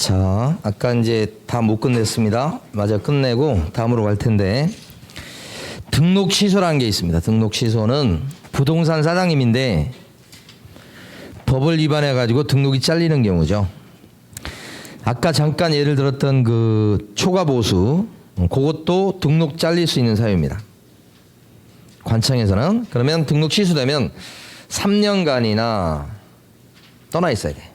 자, 아까 이제 다 못 끝냈습니다. 맞아, 끝내고 다음으로 갈 텐데, 등록 취소라는 게 있습니다. 등록 취소는 부동산 사장님인데 법을 위반해 가지고 등록이 잘리는 경우죠. 아까 잠깐 예를 들었던 그 초과 보수, 그것도 등록 잘릴 수 있는 사유입니다. 관청에서는. 그러면 등록 취소되면 3년간이나 떠나 있어야 돼.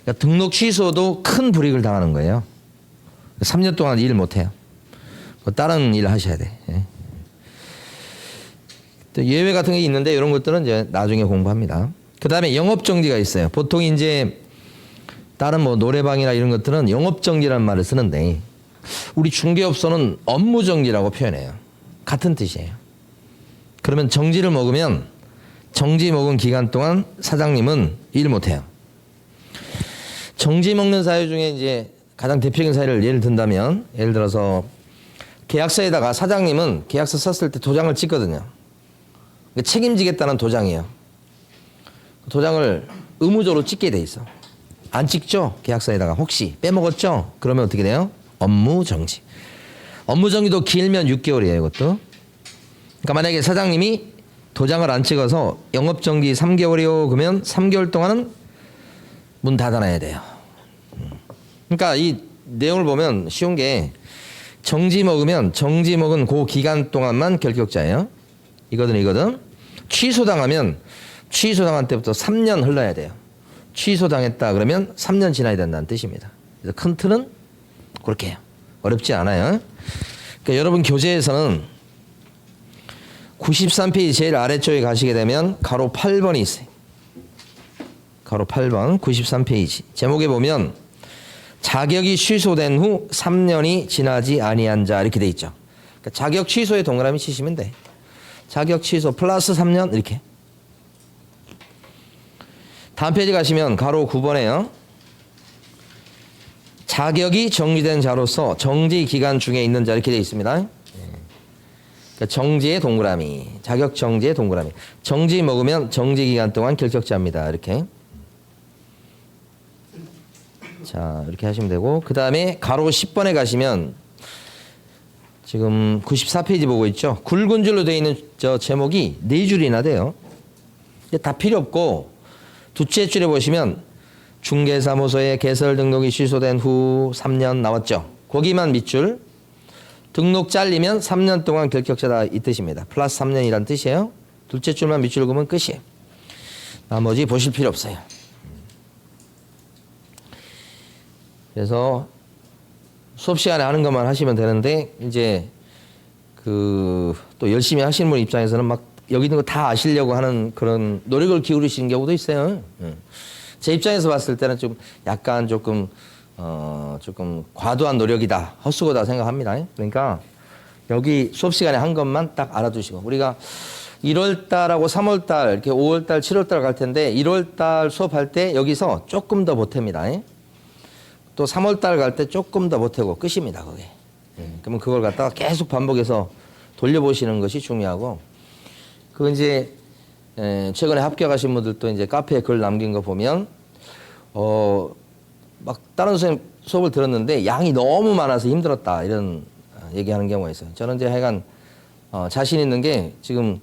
그러니까 등록 취소도 큰 불이익을 당하는 거예요. 3년 동안 일 못해요. 다른 일 하셔야 돼. 또 예외 같은 게 있는데 이런 것들은 이제 나중에 공부합니다. 그 다음에 영업정지가 있어요. 보통 이제 다른 뭐 노래방이나 이런 것들은 영업정지라는 말을 쓰는데 우리 중개업소는 업무정지라고 표현해요. 같은 뜻이에요. 그러면 정지를 먹으면 정지 먹은 기간 동안 사장님은 일 못해요. 정지 먹는 사유 중에 이제 가장 대표적인 사유를 예를 든다면, 예를 들어서 계약서에다가 사장님은 계약서 썼을 때 도장을 찍거든요. 책임지겠다는 도장이에요. 도장을 의무적으로 찍게 돼 있어. 안 찍죠? 계약서에다가 혹시 빼먹었죠? 그러면 어떻게 돼요? 업무정지. 업무정지도 길면 6개월이에요, 이것도. 그러니까 만약에 사장님이 도장을 안 찍어서 영업정지 3개월이요. 그러면 3개월 동안은 문 닫아놔야 돼요. 그러니까 이 내용을 보면 쉬운 게 정지 먹으면 정지 먹은 그 기간 동안만 결격자예요. 이거든. 취소당하면 취소당한 때부터 3년 흘러야 돼요. 취소당했다 그러면 3년 지나야 된다는 뜻입니다. 그래서 큰 틀은 그렇게 해요. 어렵지 않아요. 그러니까 여러분 교재에서는 93페이지 제일 아래쪽에 가시게 되면 가로 8번이 있어요. 가로 8번 93페이지 제목에 보면 자격이 취소된 후 3년이 지나지 아니한 자 이렇게 돼 있죠. 그러니까 자격 취소에 동그라미 치시면 돼. 자격 취소 플러스 3년 이렇게. 다음 페이지 가시면 가로 9번에요. 자격이 정지된 자로서 정지 기간 중에 있는 자 이렇게 돼 있습니다. 그러니까 정지의 동그라미, 자격 정지의 동그라미. 정지 먹으면 정지 기간 동안 결격자입니다. 이렇게. 자, 이렇게 하시면 되고, 그 다음에 가로 10번에 가시면 지금 94페이지 보고 있죠. 굵은 줄로 되어 있는 저 제목이 4줄이나 돼요. 다 필요 없고 두째 줄에 보시면 중개사무소의 개설 등록이 취소된 후 3년 나왔죠. 거기만 밑줄. 등록 잘리면 3년 동안 결격자다 이 뜻입니다. 플러스 3년이란 뜻이에요. 둘째 줄만 밑줄 그으면 끝이에요. 나머지 보실 필요 없어요. 그래서 수업 시간에 하는 것만 하시면 되는데 이제 그 또 열심히 하시는 분 입장에서는 막 여기 있는 거 다 아시려고 하는 그런 노력을 기울이시는 경우도 있어요. 제 입장에서 봤을 때는 좀 약간 조금 과도한 노력이다, 헛수고다 생각합니다. 그러니까 여기 수업 시간에 한 것만 딱 알아두시고, 우리가 1월달하고 3월달 이렇게 5월달, 7월달 갈 텐데 1월달 수업할 때 여기서 조금 더 보탭니다. 또 3월달 갈 때 조금 더 보태고 끝입니다, 그게. 그러면 그걸 갖다가 계속 반복해서 돌려보시는 것이 중요하고, 그 이제 최근에 합격하신 분들도 이제 카페에 글 남긴 거 보면 막 다른 선생님 수업을 들었는데 양이 너무 많아서 힘들었다 이런 얘기하는 경우가 있어요. 저는 이제 하여간 자신 있는 게 지금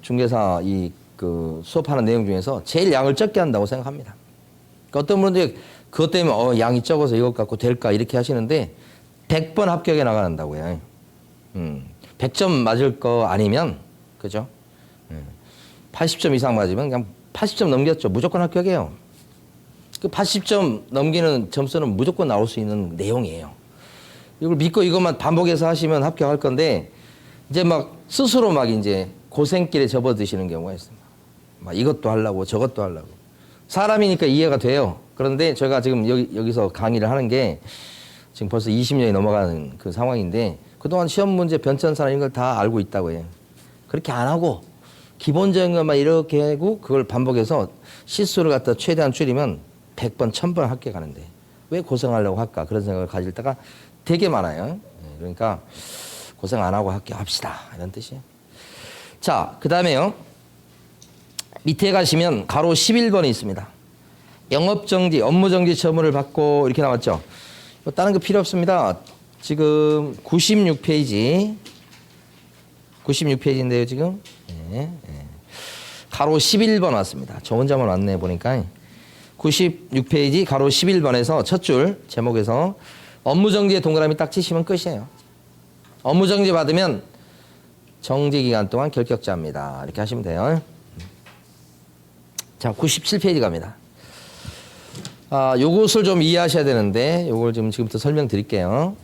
중개사 그 수업하는 내용 중에서 제일 양을 적게 한다고 생각합니다. 그러니까 어떤 분은 이제 그것 때문에 양이 적어서 이것 갖고 될까 이렇게 하시는데 100번 합격에 나간다고요. 100점 맞을 거 아니면, 그죠? 80점 이상 맞으면 그냥 80점 넘겼죠. 무조건 합격이에요. 그 80점 넘기는 점수는 무조건 나올 수 있는 내용이에요. 이걸 믿고 이것만 반복해서 하시면 합격할 건데, 이제 막 스스로 막 이제 고생길에 접어드시는 경우가 있습니다. 막 이것도 하려고 저것도 하려고. 사람이니까 이해가 돼요. 그런데 제가 지금 여기서 강의를 하는 게 지금 벌써 20년이 넘어가는 그 상황인데, 그동안 시험 문제 변천사나 이런 걸 다 알고 있다고 해요. 그렇게 안 하고 기본적인 것만 이렇게 하고 그걸 반복해서 실수를 갖다 최대한 줄이면 100번, 1000번 합격하는데 왜 고생하려고 할까? 그런 생각을 가질 때가 되게 많아요. 그러니까 고생 안 하고 합격합시다, 이런 뜻이에요. 자, 그 다음에요. 밑에 가시면 가로 11번이 있습니다. 영업정지, 업무정지 처분을 받고 이렇게 나왔죠. 다른 거 필요 없습니다. 지금 96페이지. 96페이지인데요, 지금. 네, 네. 가로 11번 왔습니다. 저 혼자만 왔네, 보니까. 96페이지 가로 11번에서 첫 줄 제목에서 업무정지에 동그라미 딱 치시면 끝이에요. 업무정지 받으면 정지기간 동안 결격자입니다. 이렇게 하시면 돼요. 자, 97페이지 갑니다. 요것을 좀 이해하셔야 되는데 요걸 지금부터 설명드릴게요.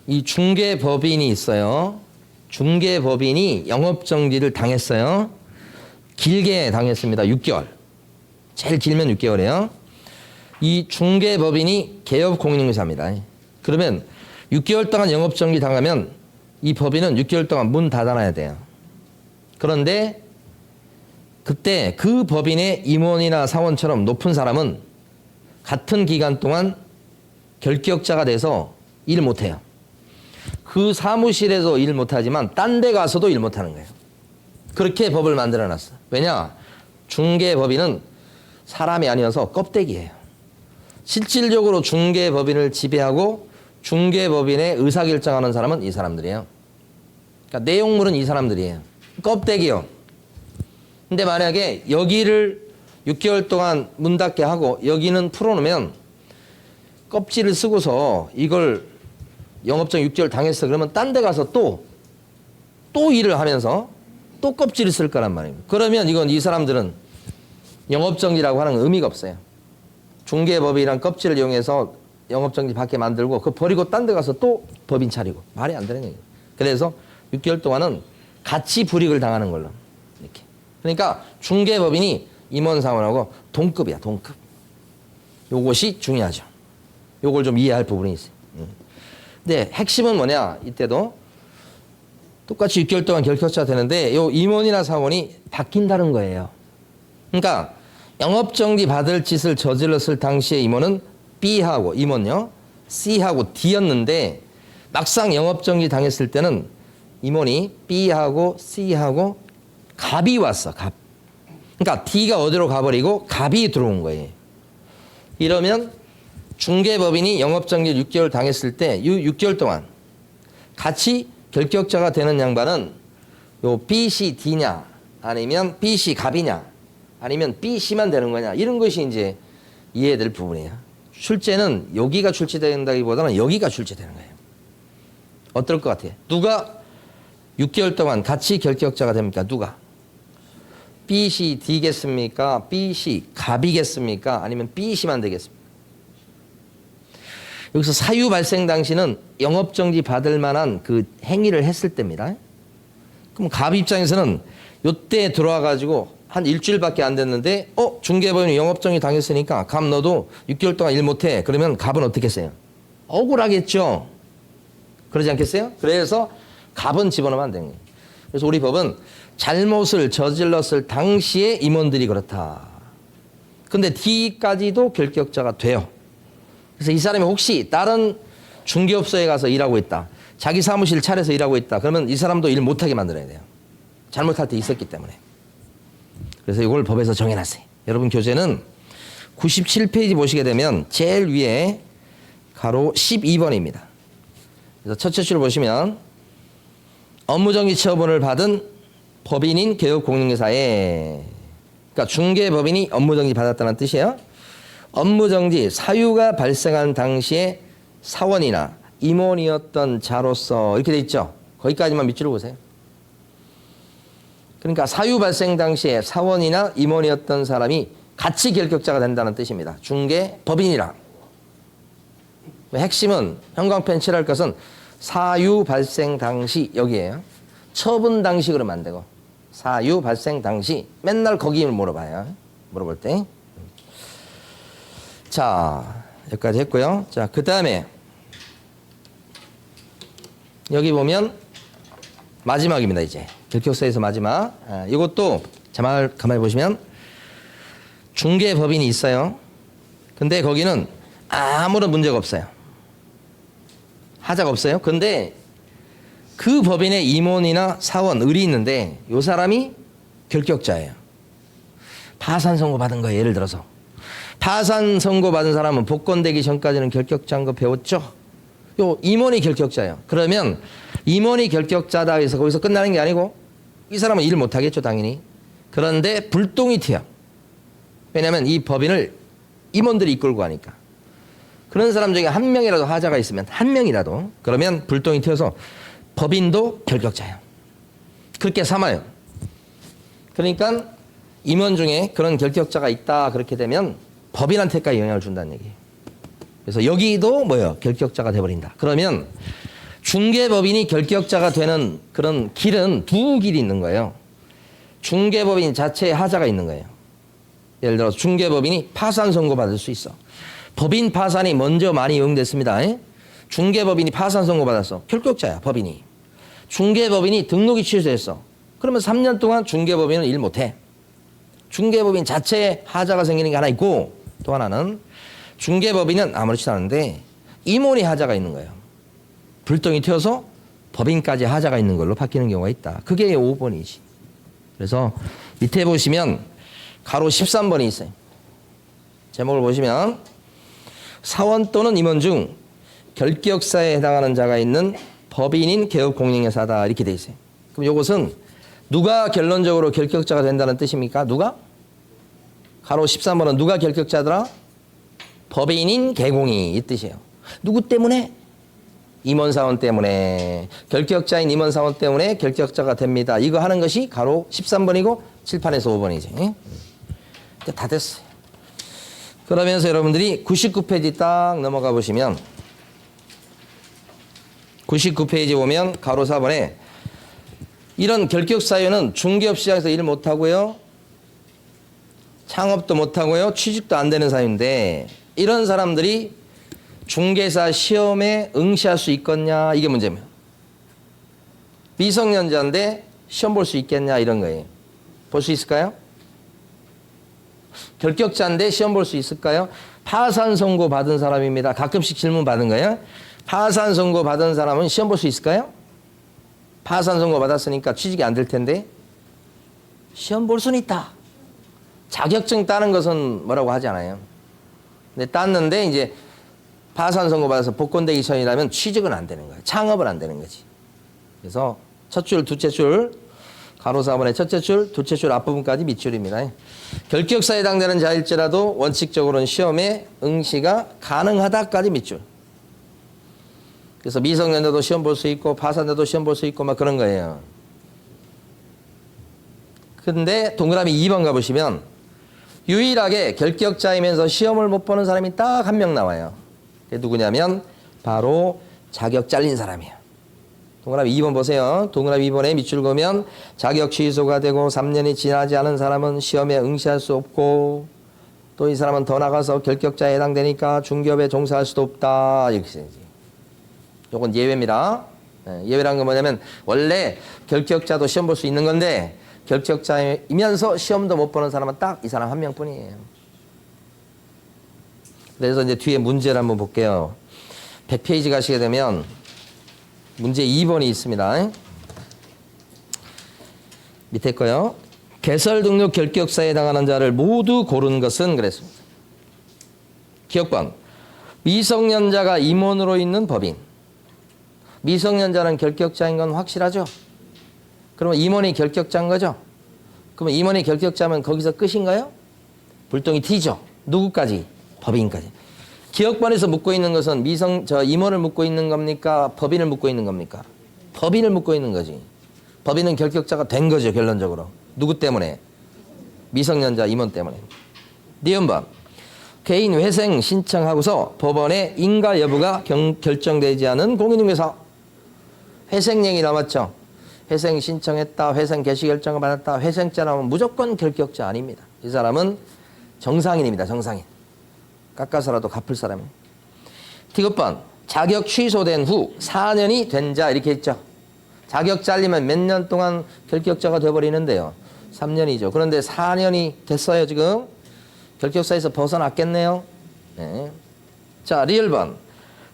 이 중개법인이 있어요. 중개법인이 영업정지를 당했어요. 길게 당했습니다. 6개월. 제일 길면 6개월이에요. 이 중개법인이 개업공인중개사입니다. 그러면 6개월 동안 영업정지 당하면 이 법인은 6개월 동안 문 닫아놔야 돼요. 그런데 그때 그 법인의 임원이나 사원처럼 높은 사람은 같은 기간 동안 결격자가 돼서 일 못해요. 그 사무실에서 일 못하지만 딴 데 가서도 일 못하는 거예요. 그렇게 법을 만들어놨어. 왜냐? 중개법인은 사람이 아니어서 껍데기예요. 실질적으로 중개법인을 지배하고 중개법인의 의사결정하는 사람은 이 사람들이에요. 그러니까 내용물은 이 사람들이에요. 껍데기요. 근데 만약에 여기를 6개월 동안 문 닫게 하고 여기는 풀어놓으면 껍질을 쓰고서 이걸 영업정지 6개월 당했어. 그러면 딴 데 가서 또 일을 하면서 또 껍질을 쓸 거란 말입니다. 그러면 이건 이 사람들은 영업정지라고 하는 의미가 없어요. 중개법이란 껍질을 이용해서 영업정지 받게 만들고 그거 버리고 딴 데 가서 또 법인 차리고 말이 안 되는 얘기예요. 그래서 6개월 동안은 같이 불이익을 당하는 걸로 이렇게. 그러니까 중개법인이 임원사원하고 동급이야, 동급. 요것이 중요하죠. 요걸 좀 이해할 부분이 있어요. 근데 핵심은 뭐냐? 이때도 똑같이 6개월 동안 결격자 되는데 요 임원이나 사원이 바뀐다는 거예요. 그러니까 영업정지 받을 짓을 저질렀을 당시에 임원은 B하고 임원요, C하고 D였는데 막상 영업정지 당했을 때는 임원이 B하고 C하고 갑이 왔어, 갑. 그러니까 D가 어디로 가버리고 갑이 들어온 거예요. 이러면 중개법인이 영업정지 6개월 당했을 때 6개월 동안 같이 결격자가 되는 양반은 요 B, C, D냐 아니면 B, C 갑이냐 아니면 B, C만 되는 거냐 이런 것이 이제 이해될 부분이에요. 출제는 여기가 출제된다기보다는 여기가 출제되는 거예요. 어떨 것 같아요? 누가 6개월 동안 같이 결격자가 됩니까? 누가? B, C, D겠습니까? B, C 갑이겠습니까? 아니면 B, C만 되겠습니까? 여기서 사유 발생 당시는 영업정지 받을 만한 그 행위를 했을 때입니다. 그럼 갑 입장에서는 요때 들어와가지고 한 일주일밖에 안 됐는데 중개법인이 영업정지 당했으니까 갑 너도 6개월 동안 일 못해. 그러면 갑은 어떻게 했어요? 억울하겠죠. 그러지 않겠어요? 그래서 갑은 집어넣으면 안 되는 거예요. 그래서 우리 법은 잘못을 저질렀을 당시에 임원들이 그렇다. 근데 D까지도 결격자가 돼요. 그래서 이 사람이 혹시 다른 중개업소에 가서 일하고 있다. 자기 사무실 차려서 일하고 있다. 그러면 이 사람도 일 못하게 만들어야 돼요. 잘못할 때 있었기 때문에. 그래서 이걸 법에서 정해놨어요. 여러분 교재는 97페이지 보시게 되면 제일 위에 가로 12번입니다. 그래서 첫째 줄 보시면 업무정지 처분을 받은 법인인 개업공인중개사에, 그러니까 중개법인이 업무정지 받았다는 뜻이에요. 업무정지 사유가 발생한 당시에 사원이나 임원이었던 자로서 이렇게 돼 있죠. 거기까지만 밑줄을 보세요. 그러니까 사유 발생 당시에 사원이나 임원이었던 사람이 같이 결격자가 된다는 뜻입니다. 중개법인이랑. 핵심은 형광펜 칠할 것은 사유 발생 당시 여기에요. 처분 당시 그러면 안 되고 사유 발생 당시 맨날 거기 물어봐요. 물어볼 때. 자, 여기까지 했고요. 자, 그 다음에 여기 보면 마지막입니다. 이제 결격서에서 마지막. 이것도 자막 가만히 보시면 중개법인이 있어요. 근데 거기는 아무런 문제가 없어요. 하자가 없어요. 근데 그 법인의 임원이나 사원, 을이 있는데 이 사람이 결격자예요. 파산 선고 받은 거예요. 예를 들어서 파산 선고 받은 사람은 복권되기 전까지는 결격자인 거 배웠죠? 요 임원이 결격자예요. 그러면 임원이 결격자다 해서 거기서 끝나는 게 아니고 이 사람은 일 못하겠죠, 당연히. 그런데 불똥이 튀어. 왜냐하면 이 법인을 임원들이 이끌고 가니까. 그런 사람 중에 한 명이라도 하자가 있으면 한 명이라도 그러면 불똥이 튀어서 법인도 결격자예요. 그렇게 삼아요. 그러니까 임원 중에 그런 결격자가 있다 그렇게 되면 법인한테까지 영향을 준다는 얘기예요. 그래서 여기도 뭐예요? 결격자가 돼버린다. 그러면 중개법인이 결격자가 되는 그런 길은 두 길이 있는 거예요. 중개법인 자체에 하자가 있는 거예요. 예를 들어서 중개법인이 파산 선고 받을 수 있어. 법인 파산이 먼저 많이 이용됐습니다. 중개법인이 파산 선고 받았어. 결격자야, 법인이. 중개법인이 등록이 취소했어. 그러면 3년 동안 중개법인은 일 못해. 중개법인 자체에 하자가 생기는 게 하나 있고 또 하나는 중개법인은 아무렇지도 않은데 임원이 하자가 있는 거예요. 불똥이 튀어서 법인까지 하자가 있는 걸로 바뀌는 경우가 있다. 그게 5번이지. 그래서 밑에 보시면 가로 13번이 있어요. 제목을 보시면 사원 또는 임원 중 결격사에 해당하는 자가 있는 법인인 개업공인회사다 이렇게 돼 있어요. 그럼 이것은 누가 결론적으로 결격자가 된다는 뜻입니까? 누가? 가로 13번은 누가 결격자더라? 법인인 개공이 이 뜻이에요. 누구 때문에? 임원사원 때문에. 결격자인 임원사원 때문에 결격자가 됩니다. 이거 하는 것이 가로 13번이고 칠판에서 5번이지. 다 됐어요. 그러면서 여러분들이 99페이지 딱 넘어가 보시면 99페이지 보면 가로 4번에 이런 결격사유는 중개업 시장에서 일 못하고요. 창업도 못하고요. 취직도 안 되는 사유인데 이런 사람들이 중개사 시험에 응시할 수 있겠냐 이게 문제입니다. 미성년자인데 시험 볼 수 있겠냐 이런 거예요. 볼 수 있을까요? 결격자인데 시험 볼 수 있을까요? 파산 선고 받은 사람입니다. 가끔씩 질문 받은 거예요. 파산 선고 받은 사람은 시험 볼 수 있을까요? 파산 선고 받았으니까 취직이 안 될 텐데 시험 볼 수는 있다. 자격증 따는 것은 뭐라고 하지 않아요. 근데 땄는데 이제 파산 선고 받아서 복권되기 전이라면 취직은 안 되는 거예요. 창업은 안 되는 거지. 그래서 첫 줄, 두째 줄, 가로 4번의 첫째 줄, 두째 줄 앞부분까지 밑줄입니다. 결격사에 해당되는 자일지라도 원칙적으로는 시험에 응시가 가능하다까지 밑줄. 그래서 미성년자도 시험 볼 수 있고 파산자도 시험 볼 수 있고 막 그런 거예요. 근데 동그라미 2번 가보시면 유일하게 결격자이면서 시험을 못 보는 사람이 딱 한 명 나와요. 그게 누구냐면 바로 자격 잘린 사람이에요. 동그라미 2번 보세요. 동그라미 2번에 밑줄 그으면 자격 취소가 되고 3년이 지나지 않은 사람은 시험에 응시할 수 없고 또 이 사람은 더 나가서 결격자에 해당되니까 중개업에 종사할 수도 없다. 이렇게 써야지. 이건 예외입니다. 예외라는 건 뭐냐면 원래 결격자도 시험 볼 수 있는 건데 결격자이면서 시험도 못 보는 사람은 딱 이 사람 한 명뿐이에요. 그래서 이제 뒤에 문제를 한번 볼게요. 100페이지 가시게 되면 문제 2번이 있습니다. 밑에 거요. 개설 등록 결격사에 해당하는 자를 모두 고른 것은 그랬습니다. 기억번. 미성년자가 임원으로 있는 법인. 미성년자는 결격자인 건 확실하죠? 그러면 임원이 결격자인 거죠? 그러면 임원이 결격자면 거기서 끝인가요? 불똥이 튀죠? 누구까지? 법인까지. 기억번에서 묻고 있는 것은 임원을 묻고 있는 겁니까? 법인을 묻고 있는 겁니까? 법인을 묻고 있는 거지. 법인은 결격자가 된 거죠, 결론적으로. 누구 때문에? 미성년자 임원 때문에. 니은번. 개인 회생 신청하고서 법원에 인가 여부가 결정되지 않은 공인중개사. 회생 얘기 나왔죠? 회생 신청했다, 회생 개시 결정을 받았다, 회생자라면 무조건 결격자 아닙니다. 이 사람은 정상인입니다, 정상인. 깎아서라도 갚을 사람이에요. 디귿번. 자격 취소된 후 4년이 된 자 이렇게 했죠. 자격 잘리면 몇 년 동안 결격자가 돼버리는데요. 3년이죠. 그런데 4년이 됐어요, 지금. 결격사에서 벗어났겠네요. 네. 자, 리을번.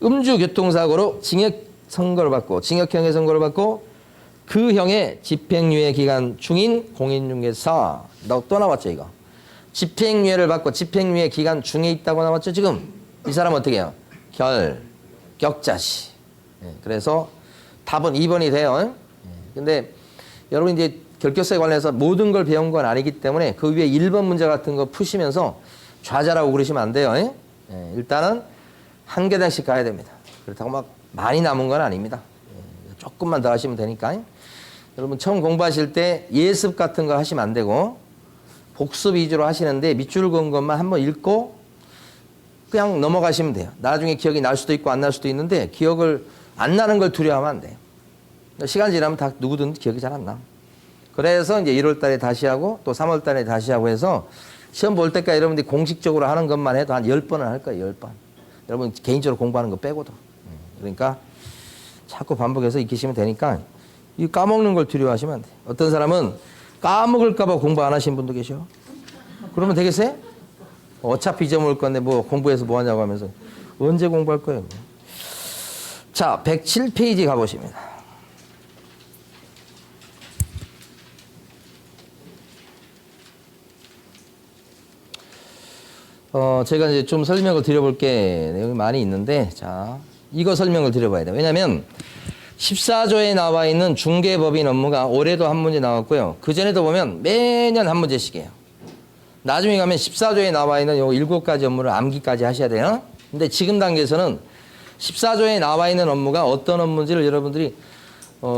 음주교통사고로 징역 선고를 받고, 징역형의 선고를 받고, 그 형의 집행유예 기간 중인 공인중개사. 또 나왔죠, 이거. 집행유예를 받고 집행유예 기간 중에 있다고 나왔죠. 지금 이 사람 어떻게 해요? 결격자시. 그래서 답은 2번이 돼요. 근데 여러분 이제 결격사에 관련해서 모든 걸 배운 건 아니기 때문에 그 위에 1번 문제 같은 거 푸시면서 좌절하고 그러시면 안 돼요. 일단은 한 계단씩 가야 됩니다. 그렇다고 막 많이 남은 건 아닙니다. 조금만 더 하시면 되니까. 여러분 처음 공부하실 때 예습 같은 거 하시면 안 되고 복습 위주로 하시는데 밑줄 그은 것만 한번 읽고 그냥 넘어가시면 돼요. 나중에 기억이 날 수도 있고 안 날 수도 있는데 기억을 안 나는 걸 두려워하면 안 돼요. 시간 지나면 다 누구든 기억이 잘 안 나. 그래서 이제 1월 달에 다시 하고 또 3월 달에 다시 하고 해서 시험 볼 때까지 여러분들이 공식적으로 하는 것만 해도 한 10번은 할 거예요. 10번. 여러분 개인적으로 공부하는 거 빼고도. 그러니까 자꾸 반복해서 익히시면 되니까 이 까먹는 걸 두려워하시면 안 돼요. 어떤 사람은 까먹을까 봐 공부 안 하신 분도 계셔. 그러면 되겠어요? 어차피 잊어먹을 건데 뭐 공부해서 뭐 하냐고 하면서 언제 공부할 거예요? 자, 107페이지 가보십니다. 제가 이제 좀 설명을 드려볼 게 내용이 많이 있는데, 자, 이거 설명을 드려봐야 돼요. 왜냐면 14조에 나와 있는 중개법인 업무가 올해도 한 문제 나왔고요. 그전에도 보면 매년 한 문제씩이에요. 나중에 가면 14조에 나와 있는 요 7가지 업무를 암기까지 하셔야 돼요. 근데 지금 단계에서는 14조에 나와 있는 업무가 어떤 업무인지를 여러분들이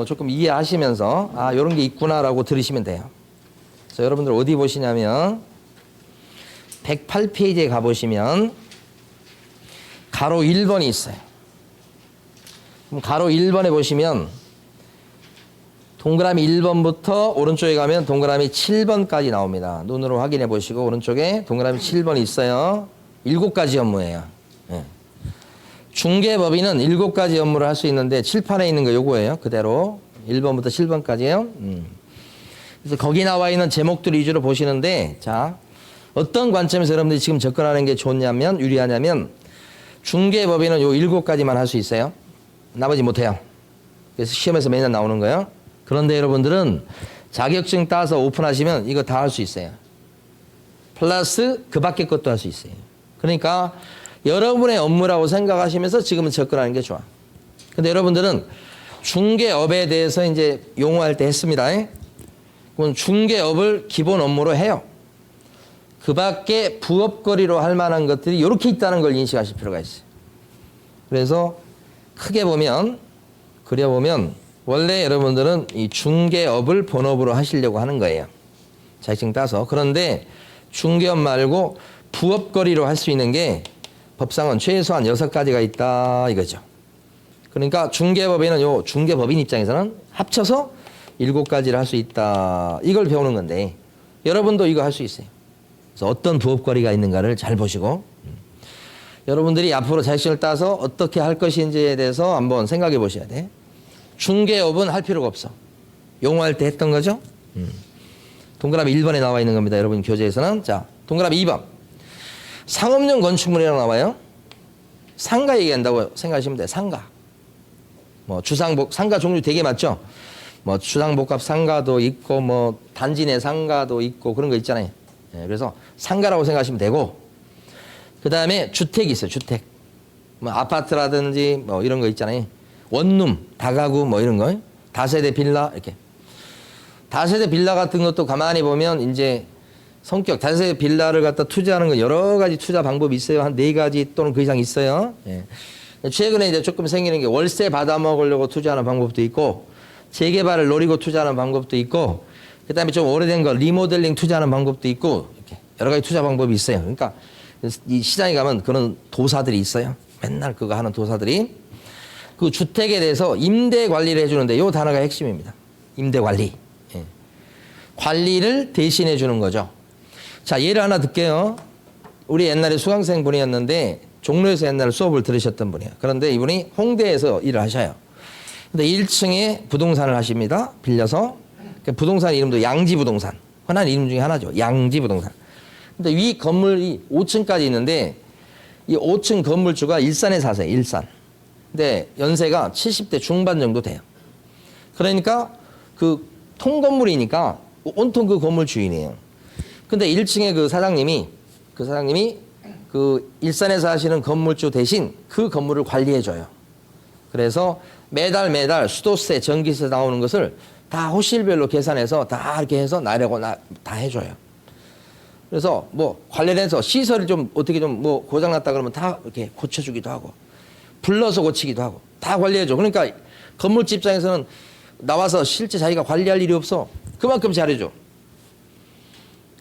조금 이해하시면서 아, 요런 게 있구나라고 들으시면 돼요. 그래서 여러분들 어디 보시냐면 108페이지에 가보시면 가로 1번이 있어요. 그럼 가로 1번에 보시면 동그라미 1번부터 오른쪽에 가면 동그라미 7번까지 나옵니다. 눈으로 확인해 보시고 오른쪽에 동그라미 7번이 있어요. 7가지 업무예요. 네. 중개법인은 7가지 업무를 할 수 있는데 칠판에 있는 거 요거예요. 그대로 1번부터 7번까지예요. 그래서 거기 나와 있는 제목들 위주로 보시는데 자, 어떤 관점에서 여러분들이 지금 접근하는 게 좋냐면 유리하냐면 중개법인은 요 7가지만 할 수 있어요. 나머지 못해요. 그래서 시험에서 매년 나오는 거예요. 그런데 여러분들은 자격증 따서 오픈하시면 이거 다 할 수 있어요. 플러스 그 밖에 것도 할 수 있어요. 그러니까 여러분의 업무라고 생각하시면서 지금은 접근하는 게 좋아. 근데 여러분들은 중개업에 대해서 이제 용어할 때 했습니다. 그건 중개업을 기본 업무로 해요. 그 밖에 부업거리로 할 만한 것들이 이렇게 있다는 걸 인식하실 필요가 있어요. 그래서 크게 보면, 그려보면 원래 여러분들은 이 중개업을 본업으로 하시려고 하는 거예요. 자격증 따서. 그런데 중개업 말고 부업거리로 할 수 있는 게 법상은 최소한 6가지가 있다 이거죠. 그러니까 중개법에는 요 중개법인 입장에서는 합쳐서 7가지를 할 수 있다. 이걸 배우는 건데 여러분도 이거 할 수 있어요. 그래서 어떤 부업거리가 있는가를 잘 보시고 여러분들이 앞으로 자격증을 따서 어떻게 할 것인지에 대해서 한번 생각해 보셔야 돼. 중개업은 할 필요가 없어. 용어할 때 했던 거죠. 동그라미 1번에 나와 있는 겁니다. 여러분 교재에서는. 자, 동그라미 2번. 상업용 건축물이라고 나와요. 상가 얘기한다고 생각하시면 돼요. 상가. 뭐 상가 종류 되게 많죠. 뭐 주상복합 상가도 있고 뭐 단지 내 상가도 있고 그런 거 있잖아요. 네, 그래서 상가라고 생각하시면 되고 그 다음에 주택이 있어요. 주택. 뭐 아파트라든지 뭐 이런 거 있잖아요. 원룸, 다가구 뭐 이런 거. 다세대 빌라 이렇게. 다세대 빌라 같은 것도 가만히 보면 이제 성격 다세대 빌라를 갖다 투자하는 건 여러 가지 투자 방법이 있어요. 한 4가지 또는 그 이상 있어요. 예. 최근에 이제 조금 생기는 게 월세 받아 먹으려고 투자하는 방법도 있고 재개발을 노리고 투자하는 방법도 있고 그다음에 좀 오래된 거 리모델링 투자하는 방법도 있고 이렇게 여러 가지 투자 방법이 있어요. 그러니까 이 시장에 가면 그런 도사들이 있어요. 맨날 그거 하는 도사들이 그 주택에 대해서 임대 관리를 해주는데 이 단어가 핵심입니다. 임대 관리. 예. 관리를 대신해 주는 거죠. 자, 예를 하나 들게요. 우리 옛날에 수강생 분이었는데 종로에서 옛날에 수업을 들으셨던 분이에요. 그런데 이분이 홍대에서 일을 하셔요. 근데 1층에 부동산을 하십니다. 빌려서. 부동산 이름도 양지부동산. 흔한 이름 중에 하나죠. 양지부동산. 근데 위 건물이 5층까지 있는데 이 5층 건물주가 일산에 사세요. 일산. 근데 연세가 70대 중반 정도 돼요. 그러니까 그 통건물이니까 온통 그 건물 주인이에요. 근데 1층에 그 사장님이 그 일산에서 하시는 건물주 대신 그 건물을 관리해줘요. 그래서 매달 수도세, 전기세 나오는 것을 다 호실별로 계산해서 다 이렇게 해서 나려고 다 해줘요. 그래서 뭐 관련해서 시설이 좀 어떻게 좀 뭐 고장났다 그러면 다 이렇게 고쳐주기도 하고 불러서 고치기도 하고 다 관리해줘. 그러니까 건물주 입장에서는 나와서 실제 자기가 관리할 일이 없어. 그만큼 잘해줘.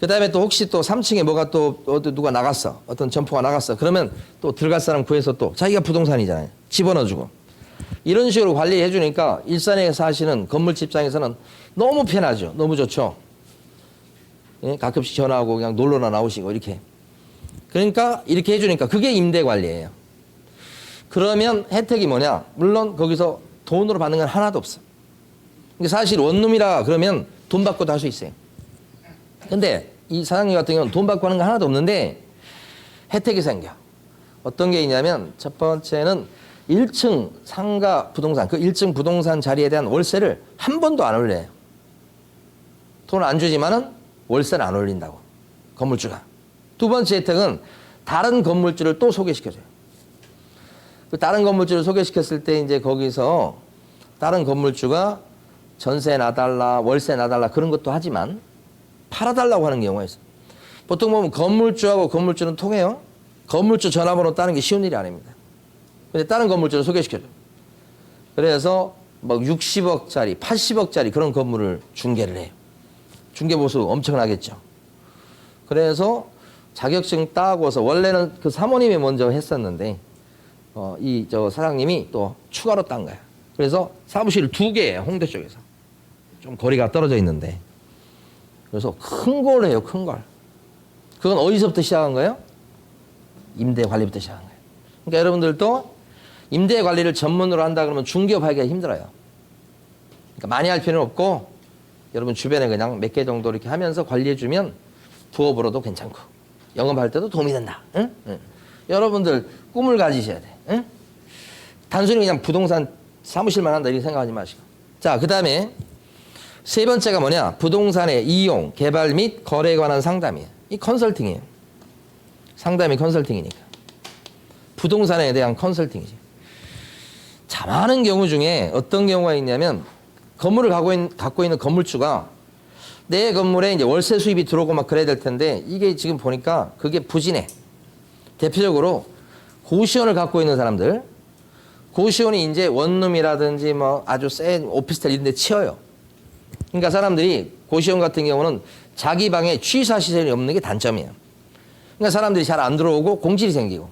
그 다음에 또 혹시 또 3층에 뭐가 또 누가 나갔어. 어떤 점포가 나갔어. 그러면 또 들어갈 사람 구해서 또 자기가 부동산이잖아요. 집어넣어주고. 이런 식으로 관리해 주니까 일산에 사시는 건물주 입장에서는 너무 편하죠. 너무 좋죠. 예? 가끔씩 전화하고 그냥 놀러나 나오시고 이렇게. 그러니까 이렇게 해주니까 그게 임대 관리예요. 그러면 혜택이 뭐냐? 물론 거기서 돈으로 받는 건 하나도 없어. 그러니까 사실 원룸이라 그러면 돈 받고도 할 수 있어요. 근데 이 사장님 같은 경우는 돈 받고 하는 거 하나도 없는데 혜택이 생겨. 어떤 게 있냐면 첫 번째는 1층 상가 부동산, 그 1층 부동산 자리에 대한 월세를 한 번도 안 올려요. 돈을 안 주지만은 월세를 안 올린다고. 건물주가. 두 번째 혜택은 다른 건물주를 또 소개시켜줘요. 그 다른 건물주를 소개시켰을 때 이제 거기서 다른 건물주가 전세 나달라, 월세 나달라 그런 것도 하지만 팔아달라고 하는 경우가 있어요. 보통 보면 건물주하고 건물주는 통해요. 건물주 전화번호 따는 게 쉬운 일이 아닙니다. 근데 다른 건물주를 소개시켜줘. 그래서 막 60억짜리, 80억짜리 그런 건물을 중개를 해요. 중개보수 엄청나겠죠. 그래서 자격증 따고서 원래는 그 사모님이 먼저 했었는데 이 사장님이 또 추가로 딴 거야. 그래서 사무실 2개예요. 홍대 쪽에서. 좀 거리가 떨어져 있는데. 그래서 큰 걸 해요. 큰 걸. 그건 어디서부터 시작한 거예요? 임대 관리부터 시작한 거예요. 그러니까 여러분들도 임대 관리를 전문으로 한다 그러면 중개업 하기가 힘들어요. 그러니까 많이 할 필요는 없고 여러분 주변에 그냥 몇 개 정도 이렇게 하면서 관리해주면 부업으로도 괜찮고 영업할 때도 도움이 된다. 응? 응. 여러분들 꿈을 가지셔야 돼. 응? 단순히 그냥 부동산 사무실만 한다 이렇게 생각하지 마시고. 자, 그 다음에 세 번째가 뭐냐? 부동산의 이용, 개발 및 거래에 관한 상담이에요. 이 컨설팅이에요. 상담이 컨설팅이니까. 부동산에 대한 컨설팅이지. 자, 많은 경우 중에 어떤 경우가 있냐면 건물을 갖고 있는 건물주가 내 건물에 이제 월세 수입이 들어오고 막 그래야 될 텐데 이게 지금 보니까 그게 부진해. 대표적으로 고시원을 갖고 있는 사람들. 고시원이 이제 원룸이라든지 뭐 아주 센 오피스텔 이런 데 치여요. 그러니까 사람들이 고시원 같은 경우는 자기 방에 취사 시설이 없는 게 단점이에요. 그러니까 사람들이 잘 안 들어오고 공실이 생기고.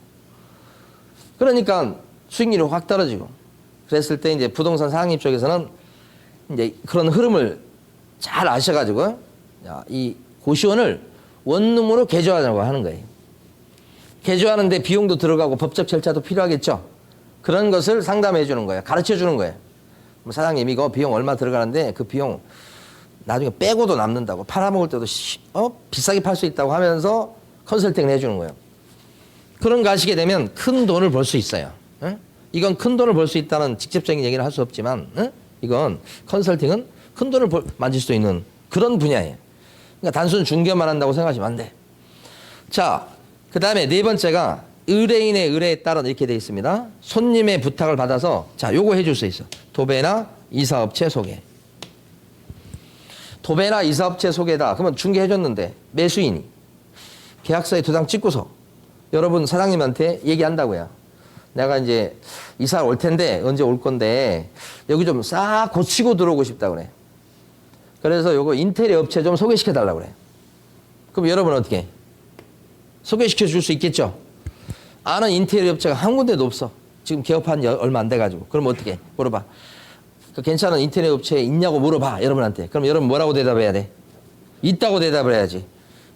그러니까 수익률이 확 떨어지고. 그랬을 때 이제 부동산 사장님 쪽에서는 이제 그런 흐름을 잘 아셔가지고 이 고시원을 원룸으로 개조하자고 하는 거예요. 개조하는데 비용도 들어가고 법적 절차도 필요하겠죠. 그런 것을 상담해 주는 거예요. 가르쳐 주는 거예요. 사장님 이거 비용 얼마 들어가는데 그 비용 나중에 빼고도 남는다고 팔아먹을 때도 비싸게 팔 수 있다고 하면서 컨설팅을 해주는 거예요. 그런 거 하시게 되면 큰 돈을 벌 수 있어요. 응? 이건 큰 돈을 벌 수 있다는 직접적인 얘기는 할 수 없지만 응? 이건 컨설팅은 큰 돈을 만질 수 있는 그런 분야예요. 그러니까 단순 중개만 한다고 생각하시면 안 돼. 자, 그 다음에 네 번째가 의뢰인의 의뢰에 따라 이렇게 되어 있습니다. 손님의 부탁을 받아서 자, 요거 해줄 수 있어. 도배나 이사업체 소개. 도배나 이사업체 소개다. 그러면 중개해줬는데 매수인이 계약서에 2장 찍고서 여러분 사장님한테 얘기한다고요. 내가 이제 이사 올 텐데 언제 올 건데 여기 좀 싹 고치고 들어오고 싶다 그래. 그래서 요거 인테리어 업체 좀 소개시켜 달라고 그래. 그럼 여러분 어떻게? 소개시켜 줄 수 있겠죠? 아는 인테리어 업체가 한 군데도 없어. 지금 개업한 지 얼마 안 돼가지고. 그럼 어떻게? 물어봐. 그 괜찮은 인테리어 업체 있냐고 물어봐. 여러분한테. 그럼 여러분 뭐라고 대답해야 돼? 있다고 대답을 해야지.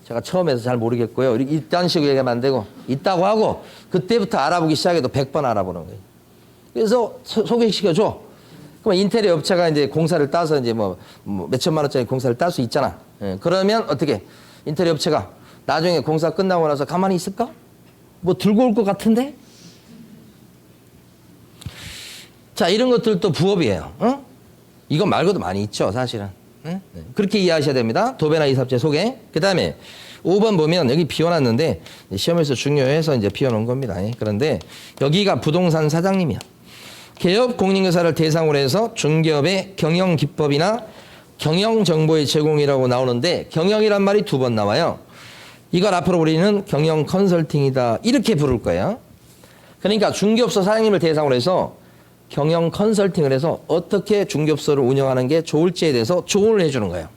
제가 처음에서 잘 모르겠고요. 이딴 식으로 얘기하면 안 되고 있다고 하고 그때부터 알아보기 시작해도 100번 알아보는 거예요. 그래서 소개시켜줘. 그럼 인테리어 업체가 이제 공사를 따서 이제 뭐 몇천만 원짜리 공사를 딸 수 있잖아. 예, 그러면 어떻게? 인테리어 업체가 나중에 공사 끝나고 나서 가만히 있을까? 뭐 들고 올 것 같은데? 자, 이런 것들도 부업이에요. 어? 이건 말고도 많이 있죠, 사실은. 응? 그렇게 이해하셔야 됩니다. 도배나 이사업체 소개. 그 다음에 5번 보면 여기 비워놨는데 시험에서 중요해서 이제 비워놓은 겁니다. 그런데 여기가 부동산 사장님이야. 개업 공인중개사를 대상으로 해서 중개업의 경영 기법이나 경영 정보의 제공이라고 나오는데 경영이란 말이 2번 나와요. 이걸 앞으로 우리는 경영 컨설팅이다 이렇게 부를 거예요. 그러니까 중개업소 사장님을 대상으로 해서 경영 컨설팅을 해서 어떻게 중개업소를 운영하는 게 좋을지에 대해서 조언을 해주는 거예요.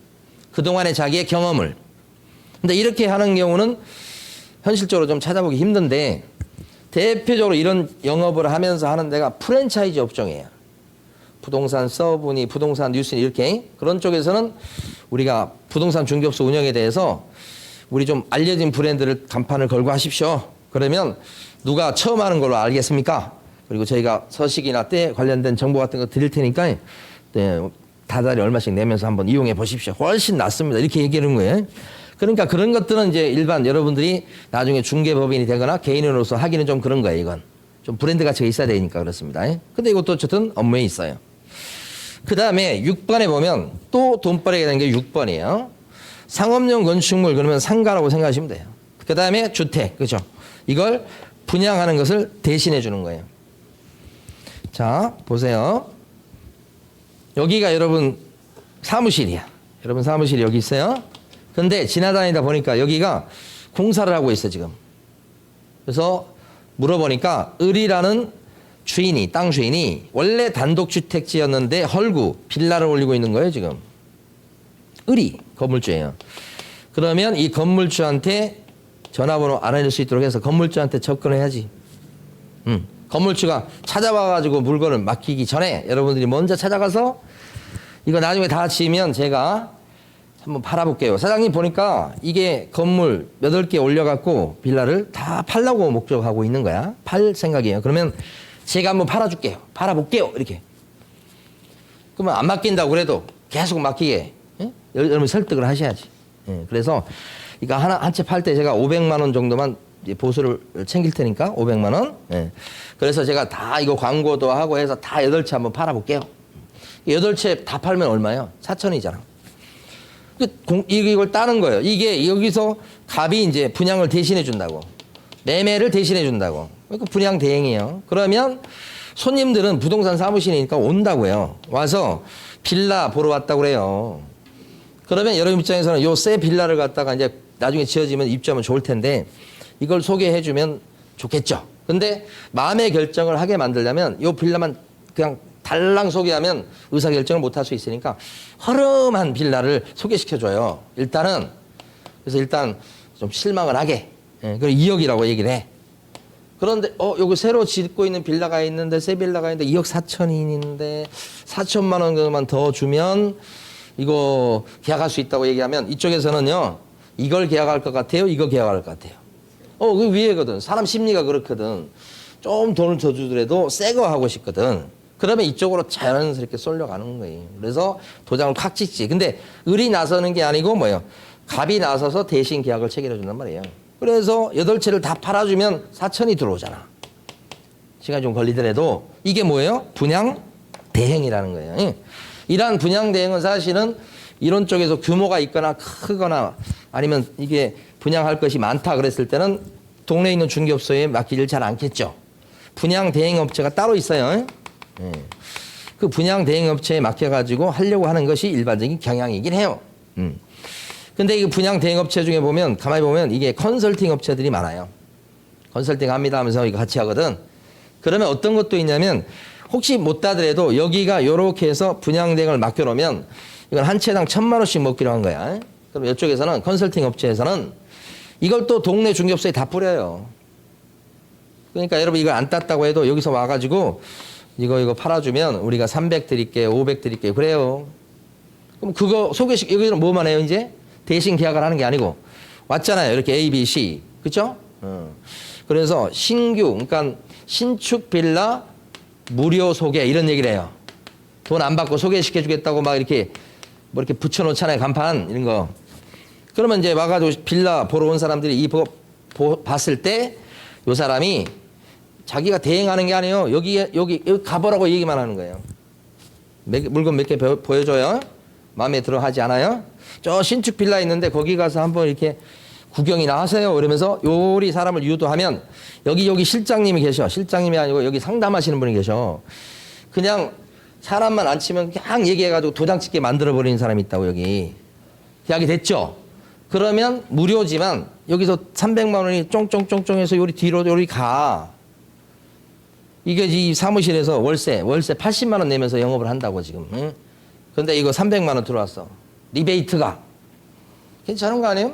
그동안의 자기의 경험을. 근데 이렇게 하는 경우는 현실적으로 좀 찾아보기 힘든데 대표적으로 이런 영업을 하면서 하는 데가 프랜차이즈 업종이에요. 부동산 서브니, 부동산 뉴스니 이렇게 그런 쪽에서는 우리가 부동산 중개업소 운영에 대해서 우리 좀 알려진 브랜드를 간판을 걸고 하십시오. 그러면 누가 처음 하는 걸로 알겠습니까? 그리고 저희가 서식이나 때 관련된 정보 같은 거 드릴 테니까 네, 다달이 얼마씩 내면서 한번 이용해 보십시오. 훨씬 낫습니다. 이렇게 얘기하는 거예요. 그러니까 그런 것들은 이제 일반 여러분들이 나중에 중개법인이 되거나 개인으로서 하기는 좀 그런 거예요. 이건 좀 브랜드 가치가 있어야 되니까 그렇습니다. 근데 이것도 어쨌든 업무에 있어요. 그 다음에 6번에 보면 또 돈벌이가 되는 게 6번이에요. 상업용 건축물 그러면 상가라고 생각하시면 돼요. 그 다음에 주택, 그죠? 이걸 분양하는 것을 대신해 주는 거예요. 자, 보세요. 여기가 여러분 사무실이야. 여러분 사무실이 여기 있어요. 근데 지나다니다 보니까 여기가 공사를 하고 있어, 지금. 그래서 물어보니까 을이라는 주인이, 땅 주인이 원래 단독주택지였는데 헐고 빌라를 올리고 있는 거예요, 지금. 을이 건물주예요. 그러면 이 건물주한테 전화번호 알아낼 수 있도록 해서 건물주한테 접근해야지. 건물주가 찾아와가지고 물건을 맡기기 전에 여러분들이 먼저 찾아가서 이거 나중에 다 지으면 제가 한번 팔아볼게요. 사장님 보니까 이게 건물 8개 올려갖고 빌라를 다 팔라고 목적하고 있는 거야. 팔 생각이에요. 그러면 제가 한번 팔아줄게요. 팔아볼게요. 이렇게. 그러면 안 맡긴다고 그래도 계속 맡기게 여러분 설득을 하셔야지. 그래서 이거 한 채 팔 때 제가 500만 원 정도만 보수를 챙길 테니까 500만 원. 그래서 제가 다 이거 광고도 하고 해서 다 8채 한번 팔아볼게요. 8채 다 팔면 얼마예요? 4천이잖아. 이걸 따는 거예요. 이게 여기서 갑이 이제 분양을 대신해 준다고. 매매를 대신해 준다고. 그러니까 분양 대행이에요. 그러면 손님들은 부동산 사무실이니까 온다고요. 와서 빌라 보러 왔다고 그래요. 그러면 여러분 입장에서는 요 새 빌라를 갖다가 이제 나중에 지어지면 입주하면 좋을 텐데 이걸 소개해 주면 좋겠죠. 근데 마음의 결정을 하게 만들려면 요 빌라만 그냥 달랑 소개하면 의사결정을 못 할 수 있으니까 허름한 빌라를 소개시켜줘요. 일단은. 그래서 일단 좀 실망을 하게. 그리고 2억이라고 얘기를 해. 그런데 여기 새로 짓고 있는 빌라가 있는데 새 빌라가 있는데 2억 4천인데 4천만 원만 더 주면 이거 계약할 수 있다고 얘기하면 이쪽에서는요. 이걸 계약할 것 같아요? 이거 계약할 것 같아요? 그 위에거든. 사람 심리가 그렇거든. 좀 돈을 더 주더라도 새 거 하고 싶거든. 그러면 이쪽으로 자연스럽게 쏠려가는 거예요. 그래서 도장을 콱 찍지. 근데 을이 나서는 게 아니고 뭐예요? 갑이 나서서 대신 계약을 체결해 준단 말이에요. 그래서 8채를 다 팔아주면 4천이 들어오잖아. 시간이 좀 걸리더라도 이게 뭐예요? 분양 대행이라는 거예요. 이러한 분양 대행은 사실은 이런 쪽에서 규모가 있거나 크거나 아니면 이게 분양할 것이 많다 그랬을 때는 동네에 있는 중개업소에 맡기질 잘 않겠죠. 분양 대행 업체가 따로 있어요. 그 분양 대행 업체에 맡겨가지고 하려고 하는 것이 일반적인 경향이긴 해요. 근데 이 분양 대행 업체 중에 보면 가만히 보면 이게 컨설팅 업체들이 많아요. 컨설팅 합니다 하면서 이거 같이 하거든. 그러면 어떤 것도 있냐면 혹시 못 따더라도 여기가 요렇게 해서 분양 대행을 맡겨놓으면 이건 한 채당 1,000만 원씩 먹기로 한 거야. 그럼 이쪽에서는 컨설팅 업체에서는 이걸 또 동네 중개업소에 다 뿌려요. 그러니까 여러분 이걸 안 땄다고 해도 여기서 와가지고 이거 팔아주면 우리가 300 드릴게요, 500 드릴게요. 그래요. 그럼 그거 여기서는 뭐만 해요, 이제? 대신 계약을 하는 게 아니고. 왔잖아요. 이렇게 A, B, C. 그쵸? 그래서 신규, 그러니까 신축 빌라 무료 소개 이런 얘기를 해요. 돈 안 받고 소개시켜주겠다고 막 이렇게 뭐 이렇게 붙여놓잖아요. 간판 이런 거. 그러면 이제 와가지고 빌라 보러 온 사람들이 이 봤을 때 요 사람이 자기가 대행하는 게 아니에요. 여기 가보라고 얘기만 하는 거예요. 물건 몇 개 보여줘요. 마음에 들어 하지 않아요? 저 신축 빌라 있는데 거기 가서 한번 이렇게 구경이나 하세요. 이러면서 요리 사람을 유도하면 여기 실장님이 계셔. 실장님이 아니고 여기 상담하시는 분이 계셔. 그냥 사람만 안 치면 그냥 얘기해가지고 도장 찍게 만들어버리는 사람이 있다고 여기. 계약이 됐죠? 그러면 무료지만 여기서 300만 원이 쫑쫑쫑쫑 해서 요리 뒤로 요리 가. 이게 이 사무실에서 월세 80만 원 내면서 영업을 한다고 지금. 응? 근데 이거 300만 원 들어왔어. 리베이트가. 괜찮은 거 아니에요?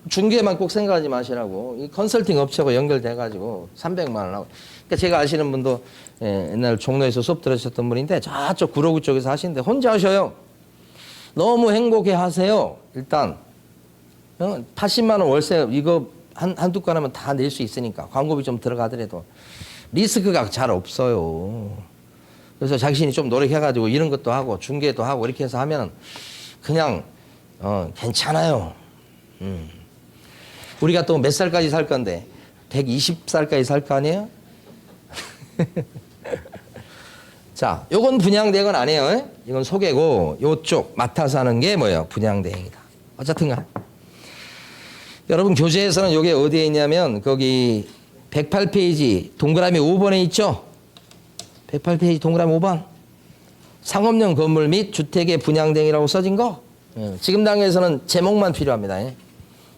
중개만 꼭 생각하지 마시라고. 이 컨설팅 업체하고 연결돼가지고 300만 원 하고. 그러니까 제가 아시는 분도 옛날 종로에서 수업 들으셨던 분인데 저쪽 구로구 쪽에서 하시는데 혼자 하셔요. 너무 행복해 하세요. 일단 80만 원 월세 이거 한두 건 하면 다 낼 수 있으니까 광고비 좀 들어가더라도 리스크가 잘 없어요. 그래서 자신이 좀 노력해가지고 이런 것도 하고 중개도 하고 이렇게 해서 하면 그냥 괜찮아요. 우리가 또 몇 살까지 살 건데 120살까지 살 거 아니에요? 자, 요건 분양대행은 아니에요. 이건 소개고 요쪽 맡아서 하는 게 뭐예요? 분양대행이다. 어쨌든 간에 여러분 교재에서는 요게 어디에 있냐면 거기 108페이지 동그라미 5번에 있죠? 108페이지 동그라미 5번 상업용 건물 및 주택의 분양대행이라고 써진 거. 지금 단계에서는 제목만 필요합니다.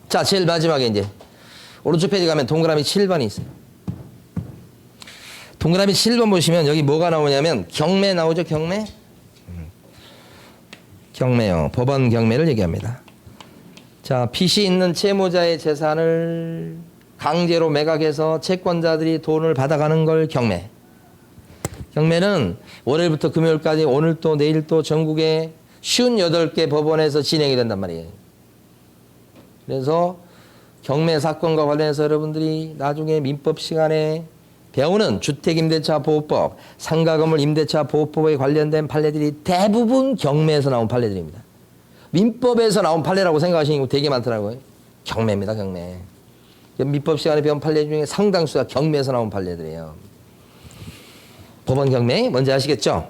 자, 제일 마지막에 이제 오른쪽 페이지 가면 동그라미 7번이 있어요. 동그라미 7번 보시면 여기 뭐가 나오냐면 경매 나오죠, 경매? 경매요. 법원 경매를 얘기합니다. 자, 빚이 있는 채무자의 재산을 강제로 매각해서 채권자들이 돈을 받아가는 걸 경매. 경매는 월요일부터 금요일까지 오늘 또 내일 또 전국에 58개 법원에서 진행이 된단 말이에요. 그래서 경매 사건과 관련해서 여러분들이 나중에 민법 시간에 배우는 주택임대차 보호법, 상가건물 임대차 보호법에 관련된 판례들이 대부분 경매에서 나온 판례들입니다. 민법에서 나온 판례라고 생각하시는 거 되게 많더라고요. 경매입니다, 경매. 민법 시간에 배운 판례 중에 상당수가 경매에서 나온 판례들이에요. 법원 경매, 뭔지 아시겠죠?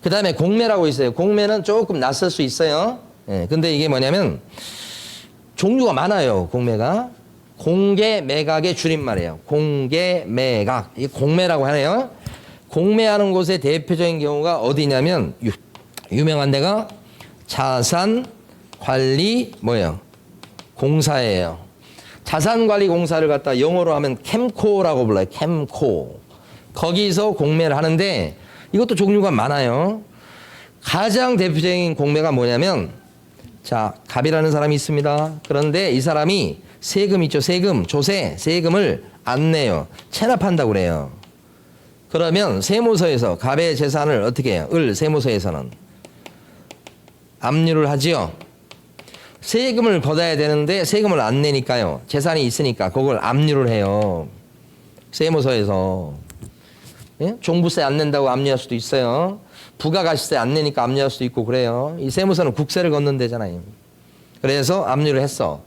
그 다음에 공매라고 있어요. 공매는 조금 낯설 수 있어요. 근데 이게 뭐냐면 종류가 많아요, 공매가. 공개 매각의 줄임말이에요. 공개 매각. 이 공매라고 하네요. 공매하는 곳의 대표적인 경우가 어디냐면 유명한 데가 자산관리 뭐예요? 공사예요. 자산관리 공사를 갖다 영어로 하면 캠코라고 불러요. 캠코. 거기서 공매를 하는데 이것도 종류가 많아요. 가장 대표적인 공매가 뭐냐면 자, 갑이라는 사람이 있습니다. 그런데 이 사람이 세금 있죠. 세금, 조세, 세금을 안 내요. 체납한다고 그래요. 그러면 세무서에서 갑의 재산을 어떻게 해요? 세무서에서는 압류를 하지요. 세금을 걷어야 되는데 세금을 안 내니까요. 재산이 있으니까 그걸 압류를 해요. 세무서에서. 예? 종부세 안 낸다고 압류할 수도 있어요. 부가가치세 안 내니까 압류할 수도 있고 그래요. 이 세무서는 국세를 걷는 데잖아요. 그래서 압류를 했어.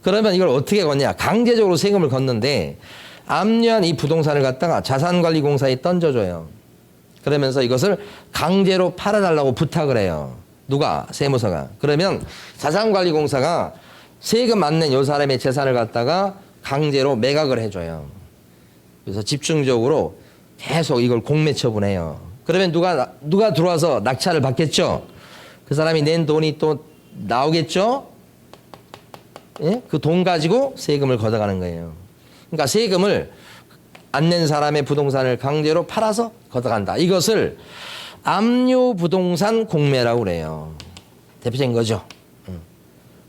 그러면 이걸 어떻게 걷냐? 강제적으로 세금을 걷는데 압류한 이 부동산을 갖다가 자산관리공사에 던져줘요. 그러면서 이것을 강제로 팔아달라고 부탁을 해요. 누가? 세무서가. 그러면 자산관리공사가 세금 안 낸 이 사람의 재산을 갖다가 강제로 매각을 해줘요. 그래서 집중적으로 계속 이걸 공매 처분해요. 그러면 누가 들어와서 낙찰을 받겠죠? 그 사람이 낸 돈이 또 나오겠죠? 예? 그 돈 가지고 세금을 걷어가는 거예요. 그러니까 세금을 안 낸 사람의 부동산을 강제로 팔아서 걷어간다. 이것을 압류 부동산 공매라고 그래요. 대표적인 거죠.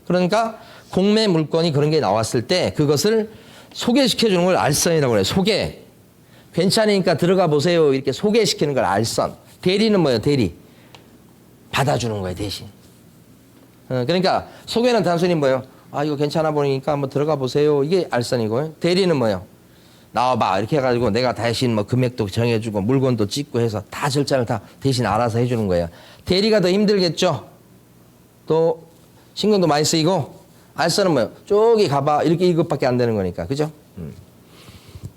그러니까 공매 물건이 그런 게 나왔을 때 그것을 소개시켜주는 걸 알선이라고 그래요. 소개. 괜찮으니까 들어가 보세요. 이렇게 소개시키는 걸 알선. 대리는 뭐예요? 대리. 받아주는 거예요. 대신. 그러니까 소개는 단순히 뭐예요? 아, 이거 괜찮아 보이니까 한번 들어가 보세요. 이게 알선이고요. 대리는 뭐예요? 나와봐. 이렇게 해가지고 내가 대신 뭐 금액도 정해주고 물건도 찍고 해서 다 절차를 다 대신 알아서 해주는 거예요. 대리가 더 힘들겠죠? 또 신경도 많이 쓰이고, 알선은 뭐예요? 저기 가봐. 이렇게 이것밖에 안 되는 거니까. 그죠?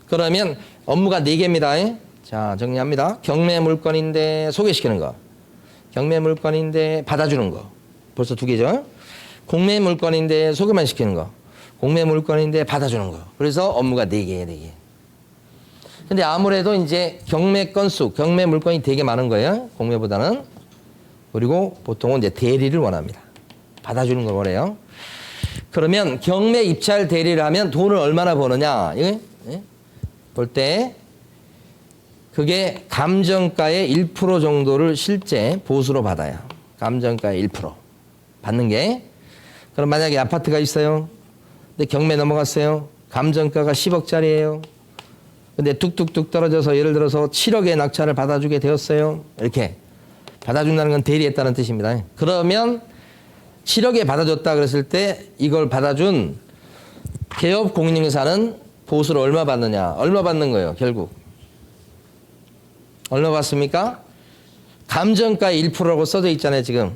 그러면 업무가 4개입니다. 자, 정리합니다. 경매 물건인데 소개시키는 거. 경매 물건인데 받아주는 거. 벌써 2개죠? 공매 물건인데 소개만 시키는 거. 공매 물건인데 받아주는 거. 그래서 업무가 4개예요, 4개. 근데 아무래도 이제 경매 건수, 경매 물건이 되게 많은 거예요. 공매보다는. 그리고 보통은 이제 대리를 원합니다. 받아주는 걸 원해요. 그러면 경매 입찰 대리를 하면 돈을 얼마나 버느냐? 예? 볼 때 그게 감정가의 1% 정도를 실제 보수로 받아요. 감정가의 1% 받는 게. 그럼 만약에 아파트가 있어요. 근데 경매 넘어갔어요. 감정가가 10억짜리예요. 근데 뚝뚝뚝 떨어져서 예를 들어서 7억의 낙찰을 받아주게 되었어요. 이렇게 받아준다는 건 대리했다는 뜻입니다. 그러면 7억에 받아줬다 그랬을 때 이걸 받아준 개업 공인중개사는 보수를 얼마 받느냐? 얼마 받는 거예요, 결국. 얼마 받습니까? 감정가 1%라고 써져 있잖아요, 지금.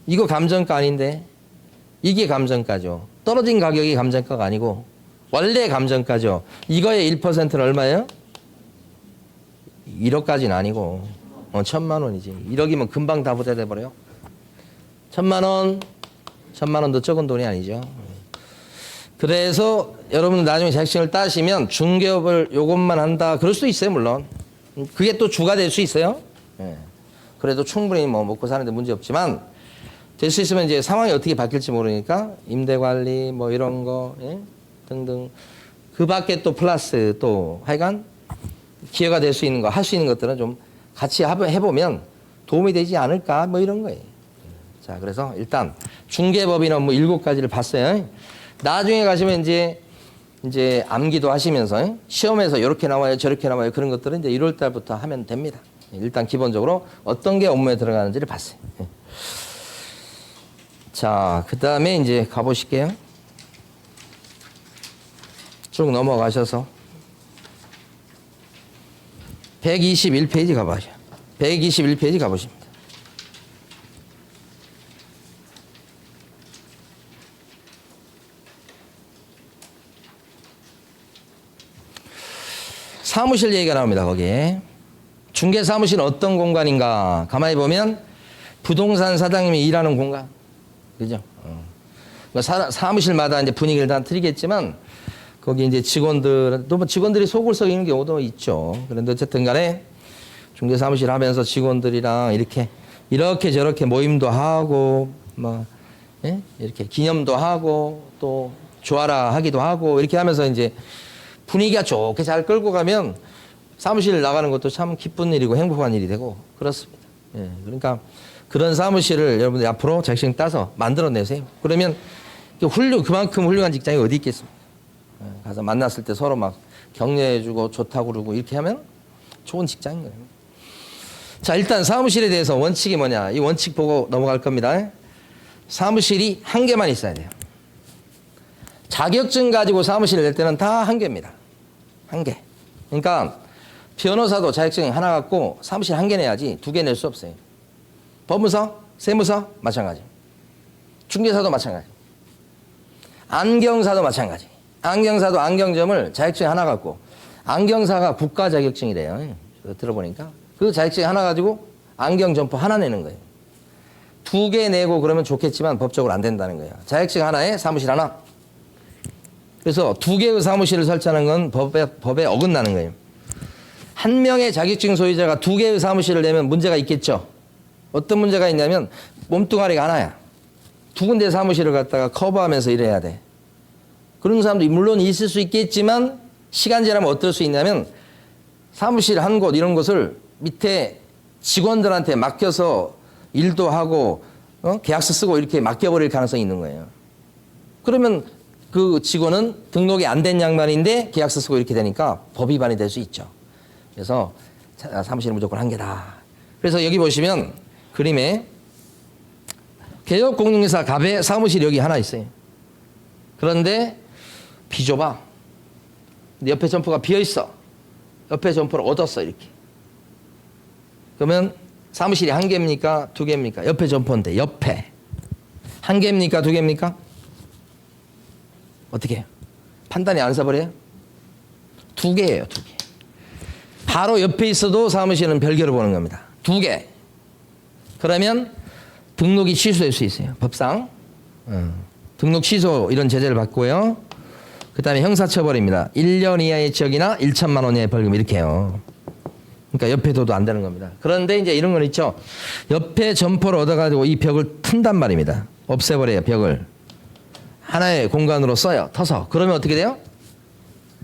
이거 감정가 아닌데. 이게 감정가죠. 떨어진 가격이 감정가가 아니고 원래 감정가죠. 이거의 1%는 얼마예요? 1억까지는 아니고 1,000만 원이지. 1억이면 금방 다 부담돼 버려요. 1,000만 원, 1,000만 원도 적은 돈이 아니죠. 그래서 여러분 나중에 자격증을 따시면 중개업을 요것만 한다 그럴 수도 있어요, 물론. 그게 또 주가 될 수 있어요. 예. 그래도 충분히 뭐 먹고 사는데 문제 없지만 될 수 있으면 이제 상황이 어떻게 바뀔지 모르니까 임대 관리 뭐 이런 거 예? 등등 그 밖에 또 플러스 또 하여간 기회가 될 수 있는 거 할 수 있는 것들은 좀 같이 해보면 도움이 되지 않을까 뭐 이런 거예요. 자, 그래서 일단 중개법인은 뭐 7가지를 봤어요. 나중에 가시면 이제 암기도 하시면서 시험에서 이렇게 나와요, 저렇게 나와요. 그런 것들은 이제 1월 달부터 하면 됩니다. 일단 기본적으로 어떤 게 업무에 들어가는지를 봤어요. 자, 그 다음에 이제 가보실게요. 쭉 넘어가셔서 121페이지 가봐요. 121페이지 가보십니다. 사무실 얘기가 나옵니다. 거기에. 중개사무실은 어떤 공간인가? 가만히 보면 부동산 사장님이 일하는 공간. 그죠? 사무실마다 이제 분위기를 다 틀리겠지만 거기 이제 직원들, 또 뭐 직원들이 속을 썩이는 경우도 있죠. 그런데 어쨌든 간에 중개사무실 하면서 직원들이랑 이렇게 저렇게 모임도 하고, 뭐, 예? 이렇게 기념도 하고, 또 조아라 하기도 하고, 이렇게 하면서 이제 분위기가 좋게 잘 끌고 가면 사무실 나가는 것도 참 기쁜 일이고 행복한 일이 되고 그렇습니다. 예, 그러니까 그런 사무실을 여러분들이 앞으로 자격증 따서 만들어내세요. 그러면 그만큼 훌륭한 직장이 어디 있겠습니까? 예, 가서 만났을 때 서로 막 격려해주고 좋다고 그러고 이렇게 하면 좋은 직장인 거예요. 자, 일단 사무실에 대해서 원칙이 뭐냐. 이 원칙 보고 넘어갈 겁니다. 사무실이 한 개만 있어야 돼요. 자격증 가지고 사무실을 낼 때는 다 한 개입니다. 한 개. 그러니까 변호사도 자격증 하나 갖고 사무실 한 개 내야지 2개 낼 수 없어요. 법무사, 세무사 마찬가지. 중개사도 마찬가지. 안경사도 마찬가지. 안경사도 안경점을 자격증 하나 갖고 안경사가 국가 자격증이래요. 들어보니까 그 자격증 하나 가지고 안경점포 하나 내는 거예요. 2개 내고 그러면 좋겠지만 법적으로 안 된다는 거예요. 자격증 하나에 사무실 하나. 그래서 2개의 사무실을 설치하는 건 법에 어긋나는 거예요. 한 명의 자격증 소유자가 2개의 사무실을 내면 문제가 있겠죠. 어떤 문제가 있냐면 몸뚱아리가 하나야. 2군데 사무실을 갖다가 커버하면서 일해야 돼. 그런 사람도 물론 있을 수 있겠지만 시간 지나면 어떨 수 있냐면 사무실 한 곳 이런 것을 밑에 직원들한테 맡겨서 일도 하고 계약서 쓰고 이렇게 맡겨버릴 가능성이 있는 거예요. 그러면 그 직원은 등록이 안 된 양반인데 계약서 쓰고 이렇게 되니까 법 위반이 될 수 있죠. 그래서 사무실은 무조건 한 개다. 그래서 여기 보시면 그림에 개업공인중개사 갑에 사무실이 여기 하나 있어요. 그런데 비좁아. 근데 옆에 점포가 비어있어. 옆에 점포를 얻었어 이렇게. 그러면 사무실이 한 개입니까? 2개입니까? 옆에 점포인데 옆에. 한 개입니까? 2개입니까? 어떻게 해요? 판단이 안 서버려요? 2개예요, 2개. 바로 옆에 있어도 사무실은 별개로 보는 겁니다. 2개. 그러면 등록이 취소될 수 있어요, 법상. 등록 취소 이런 제재를 받고요. 그 다음에 형사처벌입니다. 1년 이하의 지역이나 1천만 원 이하의 벌금 이렇게요. 그러니까 옆에 둬도 안 되는 겁니다. 그런데 이제 이런 건 있죠. 옆에 점포를 얻어가지고 이 벽을 튼단 말입니다. 없애버려요, 벽을. 하나의 공간으로 써요. 터서. 그러면 어떻게 돼요?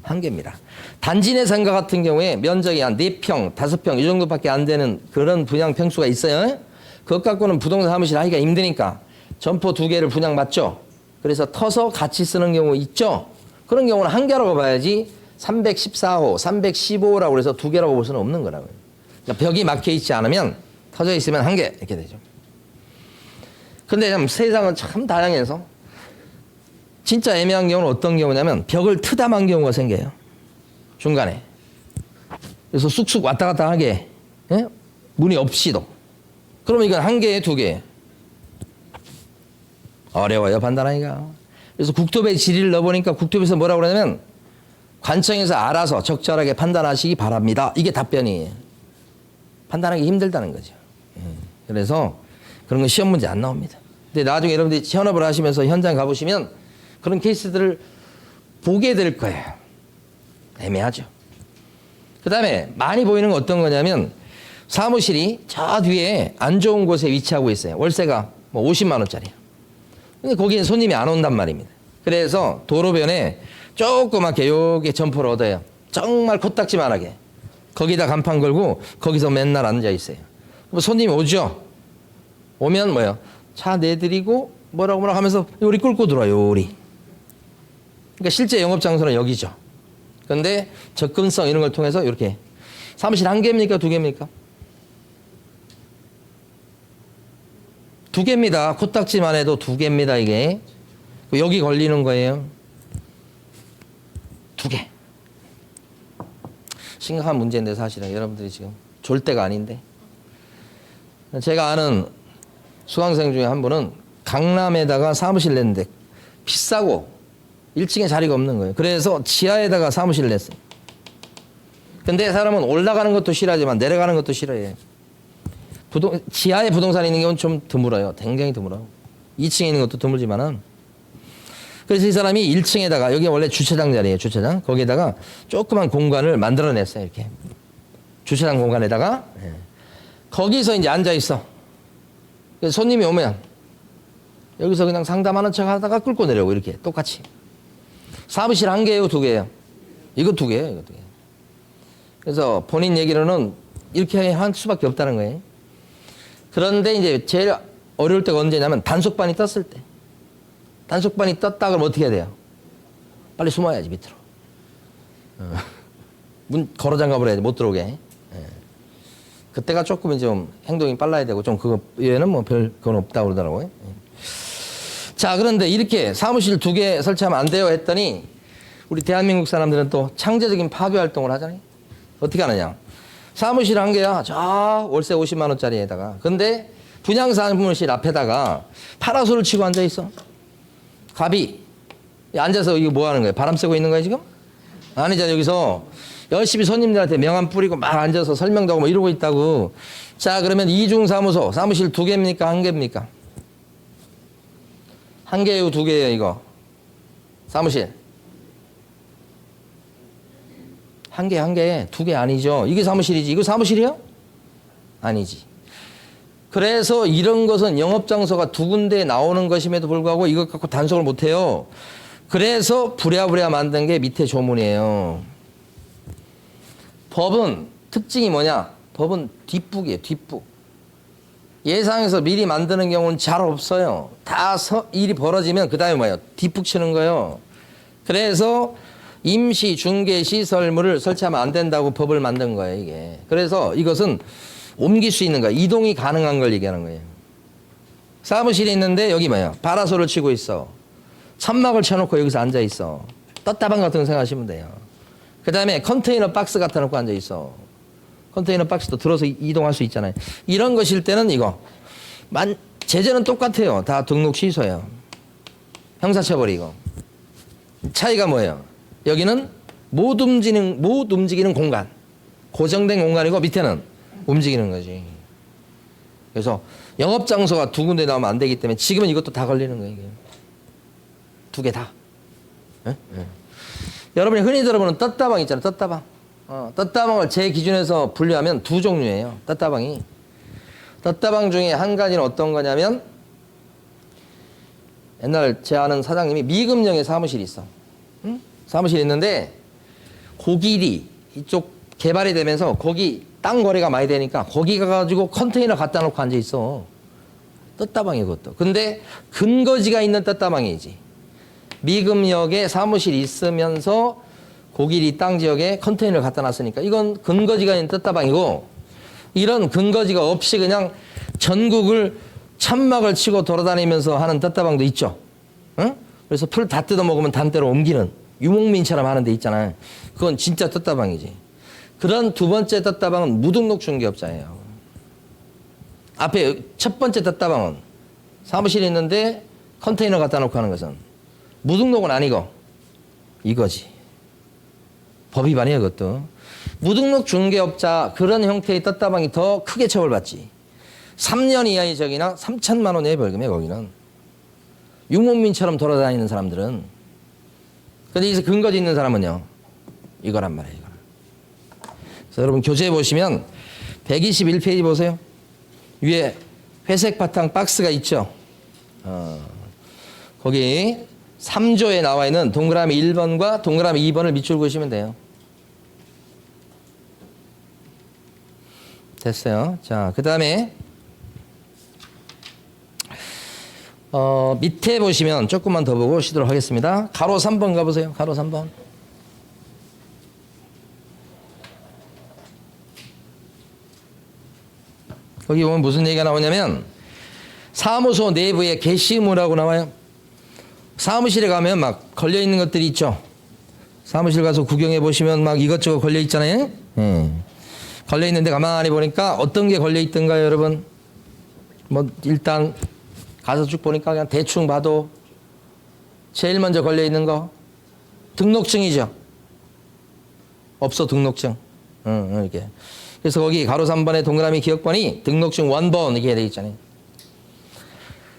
한계입니다. 단지 내 상가 같은 경우에 면적이 한 4평, 5평 이 정도밖에 안 되는 그런 분양 평수가 있어요. 그것 갖고는 부동산 사무실 하기가 힘드니까 점포 2개를 분양 받죠. 그래서 터서 같이 쓰는 경우 있죠. 그런 경우는 한계라고 봐야지 314호, 315호라고 해서 2개라고 볼 수는 없는 거라고요. 그러니까 벽이 막혀 있지 않으면 터져 있으면 한계 이렇게 되죠. 근데 참 세상은 참 다양해서 진짜 애매한 경우는 어떤 경우냐면 벽을 트담한 경우가 생겨요. 중간에. 그래서 쑥쑥 왔다 갔다 하게. 예? 문이 없이도. 그러면 이건 1개에 2개. 어려워요, 판단하기가. 그래서 국토부에 질의를 넣어보니까 국토부에서 뭐라고 그러냐면 관청에서 알아서 적절하게 판단하시기 바랍니다. 이게 답변이에요. 판단하기 힘들다는 거죠. 그래서 그런 건 시험 문제 안 나옵니다. 근데 나중에 여러분들이 현업을 하시면서 현장 가보시면 그런 케이스들을 보게 될 거예요. 애매하죠. 그 다음에 많이 보이는 건 어떤 거냐면 사무실이 저 뒤에 안 좋은 곳에 위치하고 있어요. 월세가 뭐 50만 원짜리예요. 근데 거기에 손님이 안 온단 말입니다. 그래서 도로변에 조그맣게 요게 점포를 얻어요. 정말 코딱지만하게. 거기다 간판 걸고 거기서 맨날 앉아 있어요. 뭐 손님이 오죠. 오면 뭐요? 차 내드리고 뭐라고 하면서 요리 끌고 들어와요. 요리. 그러니까 실제 영업 장소는 여기죠. 그런데 접근성 이런 걸 통해서 이렇게 사무실 1개입니까? 2개입니까? 2개입니다. 코딱지만 해도 2개입니다. 이게. 여기 걸리는 거예요. 2개. 심각한 문제인데 사실은 여러분들이 지금 졸 때가 아닌데. 제가 아는 수강생 중에 한 분은 강남에다가 사무실 냈는데 비싸고 1층에 자리가 없는 거예요. 그래서 지하에다가 사무실을 냈어요. 근데 사람은 올라가는 것도 싫어하지만 내려가는 것도 싫어해요. 지하에 부동산이 있는 경우는 좀 드물어요. 굉장히 드물어. 2층에 있는 것도 드물지만은. 그래서 이 사람이 1층에다가 여기 원래 주차장 자리예요. 주차장. 거기에다가 조그만 공간을 만들어냈어요. 이렇게. 주차장 공간에다가. 거기서 이제 앉아 있어. 그래서 손님이 오면 여기서 그냥 상담하는 척 하다가 끌고 내려오고 이렇게 똑같이. 사무실 1개예요, 2개예요? 이거 2개예요, 이거 2개. 그래서 본인 얘기로는 이렇게 할 수밖에 없다는 거예요. 그런데 이제 제일 어려울 때가 언제냐면 단속반이 떴을 때. 단속반이 떴다 그러면 어떻게 해야 돼요? 빨리 숨어야지, 밑으로. 문 걸어 잠가 버려야지, 못 들어오게. 그때가 조금 좀 행동이 빨라야 되고 좀 그거 외에는 뭐 별 그건 없다고 그러더라고요. 자, 그런데 이렇게 사무실 2개 설치하면 안 돼요 했더니 우리 대한민국 사람들은 또 창조적인 파괴 활동을 하잖아요. 어떻게 하느냐. 사무실 1개야. 저 월세 50만 원짜리에다가. 근데 분양 사무실 앞에다가 파라솔을 치고 앉아 있어. 갑이. 앉아서 이거 뭐 하는 거예요? 바람 쐬고 있는 거예요, 지금? 아니잖아. 여기서 열심히 손님들한테 명함 뿌리고 막 앉아서 설명도 하고 뭐 이러고 있다고. 자, 그러면 이중사무소 사무실 2개입니까? 1개입니까? 1개예요, 2개예요, 이거? 사무실. 1개, 2개 아니죠. 이게 사무실이지. 이거 사무실이요? 아니지. 그래서 이런 것은 영업장소가 2군데 나오는 것임에도 불구하고 이것 갖고 단속을 못해요. 그래서 부랴부랴 만든 게 밑에 조문이에요. 법은 특징이 뭐냐? 법은 뒷북이에요, 뒷북. 예상해서 미리 만드는 경우는 잘 없어요. 다 일이 벌어지면 그 다음에 뭐예요? 뒷북 치는 거예요. 그래서 임시 중개 시설물을 설치하면 안 된다고 법을 만든 거예요, 이게. 그래서 이것은 옮길 수 있는 거예요. 이동이 가능한 걸 얘기하는 거예요. 사무실이 있는데 여기 뭐예요? 파라솔을 치고 있어. 천막을 쳐놓고 여기서 앉아 있어. 떴다방 같은 거 생각하시면 돼요. 그 다음에 컨테이너 박스 갖다 놓고 앉아 있어. 컨테이너 박스도 들어서 이동할 수 있잖아요. 이런 것일 때는 이거. 제재는 똑같아요. 다 등록 취소예요. 형사처벌이 이거. 차이가 뭐예요? 여기는 못 움직이는 공간. 고정된 공간이고 밑에는 움직이는 거지. 그래서 영업장소가 2군데 나오면 안 되기 때문에 지금은 이것도 다 걸리는 거예요. 이게. 두 개 다. 예? 예. 여러분이 흔히 들어보는 떴다방 있잖아요. 떴다방. 떴다방을 제 기준에서 분류하면 두 종류예요. 떴다방이. 떴다방 중에 한 가지는 어떤 거냐면 옛날 제 아는 사장님이 미금령에 사무실이 있어. 응? 사무실이 있는데 고길이 이쪽 개발이 되면서 거기 땅 거래가 많이 되니까 거기 가가지고 컨테이너 갖다 놓고 앉아 있어. 떴다방이 그것도. 근데 근거지가 있는 떴다방이지. 미금역에 사무실이 있으면서 고길이 땅 지역에 컨테이너를 갖다 놨으니까 이건 근거지가 있는 떴다방이고, 이런 근거지가 없이 그냥 전국을 천막을 치고 돌아다니면서 하는 떴다방도 있죠. 응? 그래서 풀 다 뜯어먹으면 단대로 옮기는 유목민처럼 하는 데 있잖아요. 그건 진짜 떴다방이지. 그런 두 번째 떴다방은 무등록 중개업자예요. 앞에 첫 번째 떴다방은 사무실이 있는데 컨테이너 갖다 놓고 하는 것은 무등록은 아니고 이거지. 법 위반이에요, 그것도. 무등록 중개업자 그런 형태의 떴다방이 더 크게 처벌받지. 3년 이하의 적이나 3천만 원의 벌금이에요, 거기는. 유목민처럼 돌아다니는 사람들은. 근데 이제 근거지 있는 사람은요, 이거란 말이에요, 이거. 그래서 여러분 교재에 보시면 121페이지 보세요. 위에 회색 바탕 박스가 있죠. 거기 3조에 나와 있는 동그라미 1번과 동그라미 2번을 밑줄 그으시면 돼요. 됐어요. 자, 그 다음에 밑에 보시면 조금만 더 보고 쉬도록 하겠습니다. 가로 3번 가보세요. 가로 3번. 거기 보면 무슨 얘기가 나오냐면 사무소 내부에 게시물하고 나와요. 사무실에 가면 막 걸려있는 것들이 있죠. 사무실 가서 구경해 보시면 막 이것저것 걸려있잖아요. 걸려있는데 가만히 보니까 어떤 게 걸려있던가요, 여러분? 뭐 일단 가서 쭉 보니까 그냥 대충 봐도 제일 먼저 걸려있는 거 등록증이죠. 없어, 등록증. 이렇게. 그래서 거기 가로 3번에 동그라미 기억번이 등록증 원본 이렇게 돼 있잖아요.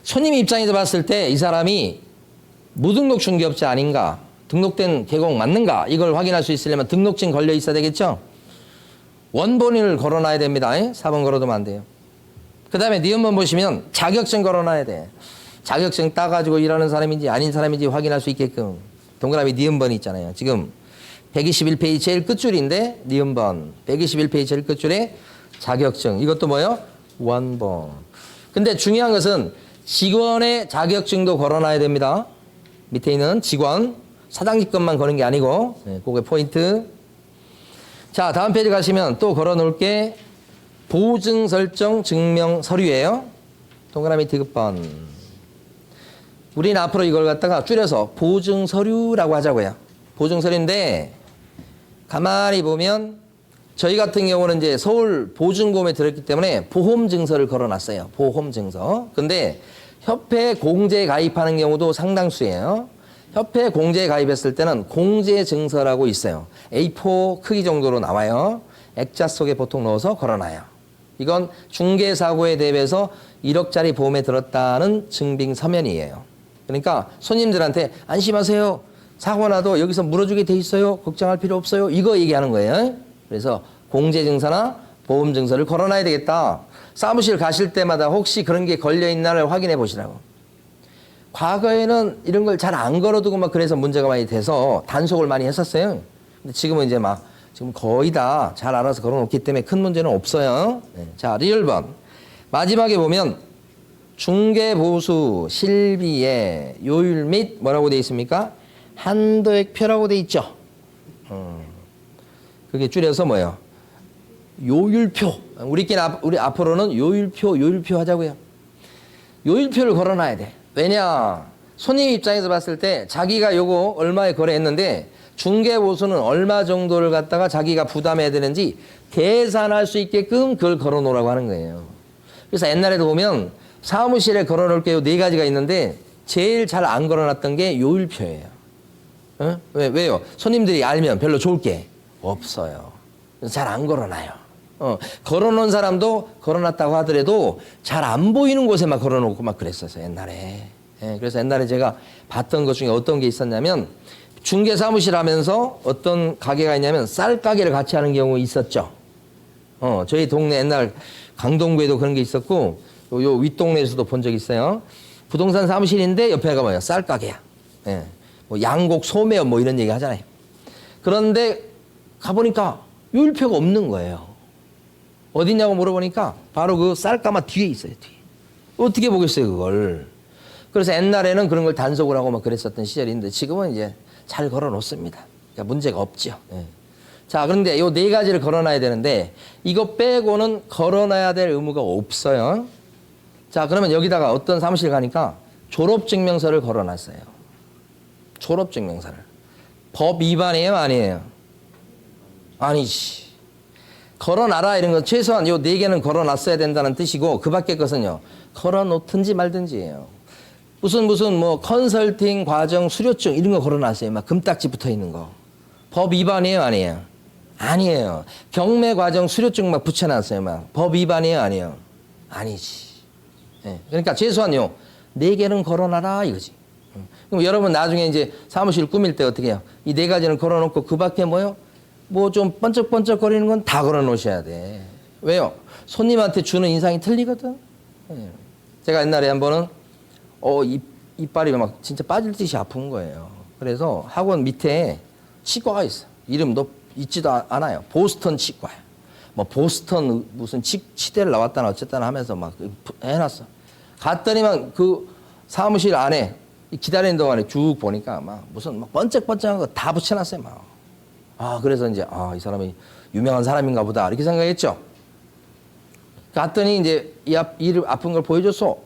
손님 입장에서 봤을 때 이 사람이 무등록 중개업자 아닌가, 등록된 계곡 맞는가, 이걸 확인할 수 있으려면 등록증 걸려 있어야 되겠죠. 원본을 걸어놔야 됩니다. 4번 걸어두면 안 돼요. 그 다음에 니은번 보시면 자격증 걸어놔야 돼. 자격증 따가지고 일하는 사람인지 아닌 사람인지 확인할 수 있게끔 동그라미 니은번이 있잖아요. 지금 121페이지 제일 끝줄인데 니은번 121페이지 제일 끝줄에 자격증, 이것도 뭐예요? 원본. 근데 중요한 것은 직원의 자격증도 걸어놔야 됩니다. 밑에 있는 직원, 사장님 것만 거는 게 아니고, 그게 포인트. 자, 다음 페이지 가시면 또 걸어놓을 게 보증 설정 증명 서류예요. 동그라미 디귿번. 우리는 앞으로 이걸 갖다가 줄여서 보증 서류라고 하자고요. 보증 서류인데 가만히 보면 저희 같은 경우는 이제 서울 보증보험에 들었기 때문에 보험 증서를 걸어놨어요. 보험 증서. 근데 협회 공제에 가입하는 경우도 상당수예요. 협회 공제에 가입했을 때는 공제 증서라고 있어요. A4 크기 정도로 나와요. 액자 속에 보통 넣어서 걸어놔요. 이건 중개사고에 대비해서 1억짜리 보험에 들었다는 증빙 서면이에요. 그러니까 손님들한테 안심하세요. 사고 나도 여기서 물어주게 돼 있어요. 걱정할 필요 없어요. 이거 얘기하는 거예요. 그래서 공제 증서나 보험 증서를 걸어놔야 되겠다. 사무실 가실 때마다 혹시 그런 게 걸려있나를 확인해 보시라고. 과거에는 이런 걸 잘 안 걸어두고 막 그래서 문제가 많이 돼서 단속을 많이 했었어요. 근데 지금은 이제 막 지금 거의 다 잘 알아서 걸어놓기 때문에 큰 문제는 없어요. 자, 리얼번. 마지막에 보면 중개보수 실비의 요율 및 뭐라고 돼 있습니까? 한도액표라고 돼 있죠. 그게 줄여서 뭐예요? 요율표. 우리 앞으로는 요율표 하자고요. 요율표를 걸어놔야 돼. 왜냐? 손님 입장에서 봤을 때 자기가 요거 얼마에 거래했는데 중개보수는 얼마 정도를 갖다가 자기가 부담해야 되는지 계산할 수 있게끔 그걸 걸어놓으라고 하는 거예요. 그래서 옛날에도 보면 사무실에 걸어놓을 게 네 가지가 있는데 제일 잘 안 걸어놨던 게 요율표예요. 왜요? 손님들이 알면 별로 좋을 게 없어요. 잘 안 걸어놔요. 걸어놓은 사람도 걸어놨다고 하더라도 잘 안 보이는 곳에만 걸어놓고 막 그랬었어요, 옛날에. 예, 그래서 옛날에 제가 봤던 것 중에 어떤 게 있었냐면 중개사무실 하면서 어떤 가게가 있냐면 쌀 가게를 같이 하는 경우 있었죠. 저희 동네 옛날 강동구에도 그런 게 있었고 요 윗동네에서도 본 적이 있어요. 부동산 사무실인데 옆에가 뭐야? 쌀 가게야. 예. 뭐 양곡 소매업 뭐 이런 얘기 하잖아요. 그런데 가보니까 유일표가 없는 거예요. 어디냐고 물어보니까 바로 그 쌀가마 뒤에 있어요. 뒤에. 어떻게 보겠어요 그걸. 그래서 옛날에는 그런 걸 단속을 하고 막 그랬었던 시절이 있는데 지금은 이제 잘 걸어 놓습니다. 그러니까 문제가 없죠. 예. 자, 그런데 요 네 가지를 걸어놔야 되는데 이거 빼고는 걸어놔야 될 의무가 없어요. 자, 그러면 여기다가 어떤 사무실 가니까 졸업증명서를 걸어놨어요. 졸업증명서를. 법 위반이에요, 아니에요? 아니지. 걸어놔라 이런 건 최소한 요 네 개는 걸어놨어야 된다는 뜻이고 그 밖의 것은요. 걸어놓든지 말든지예요. 무슨 뭐 컨설팅 과정 수료증 이런 거 걸어놨어요. 막 금딱지 붙어 있는 거. 법 위반이에요, 아니에요? 아니에요. 경매 과정 수료증 막 붙여놨어요. 막 법 위반이에요, 아니에요? 아니지. 예. 그러니까 최소한요 네 개는 걸어놔라 이거지. 그럼 여러분 나중에 이제 사무실 꾸밀 때 어떻게 해요? 이 네 가지는 걸어놓고 그 밖에 뭐요? 뭐 좀 번쩍번쩍 거리는 건 다 걸어놓으셔야 돼. 왜요? 손님한테 주는 인상이 틀리거든. 예. 제가 옛날에 한 번은 이빨이 막 진짜 빠질 듯이 아픈 거예요. 그래서 학원 밑에 치과가 있어. 이름도 있지도 않아요. 보스턴 치과야. 뭐 보스턴 무슨 치대를 나왔다나 어쨌다나 하면서 막 해놨어. 갔더니만 그 사무실 안에 기다리는 동안에 쭉 보니까 막 무슨 막 번쩍번쩍한 거 다 붙여놨어요. 막. 그래서 이제 이 사람이 유명한 사람인가 보다 이렇게 생각했죠. 갔더니 이제 이 아픈 걸 보여줬어.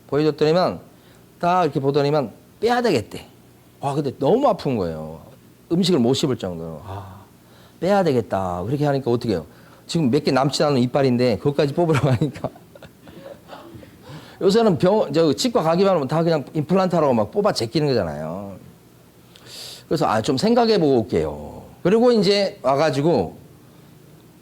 보여줬더니만 딱 이렇게 보더니만 빼야 되겠대. 근데 너무 아픈 거예요. 음식을 못 씹을 정도로. 빼야 되겠다. 그렇게 하니까 어떻게 해요? 지금 몇 개 남지 않은 이빨인데 그것까지 뽑으라고 하니까. 요새는 치과 가기만 하면 다 그냥 임플란트 하라고 막 뽑아 제끼는 거잖아요. 그래서 좀 생각해 보고 올게요. 그리고 이제 와가지고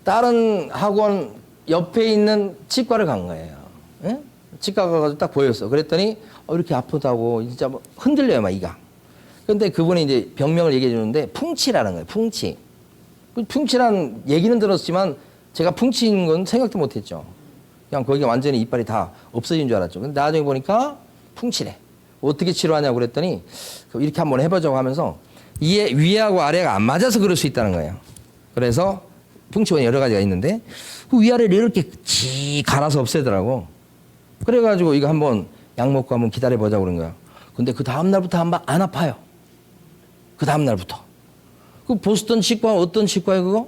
다른 학원 옆에 있는 치과를 간 거예요. 예? 치과 가가지고 딱 보였어. 그랬더니 이렇게 아프다고 진짜 뭐 흔들려요, 막 이가. 근데 그분이 이제 병명을 얘기해 주는데 풍치라는 거예요. 풍치. 풍치란 얘기는 들었지만 제가 풍치인 건 생각도 못 했죠. 그냥 거기가 완전히 이빨이 다 없어진 줄 알았죠. 근데 나중에 보니까 풍치래. 어떻게 치료하냐고 그랬더니 이렇게 한번 해보자고 하면서 위하고 아래가 안 맞아서 그럴 수 있다는 거예요. 그래서 풍치원이 여러 가지가 있는데 그 위아래를 이렇게 갈아서 없애더라고. 그래가지고 이거 한번 약 먹고 한번 기다려보자고 그런 거야. 근데 그 다음날부터 안 아파요. 그 다음날부터. 그 보스턴 치과 어떤 치과예요 그거?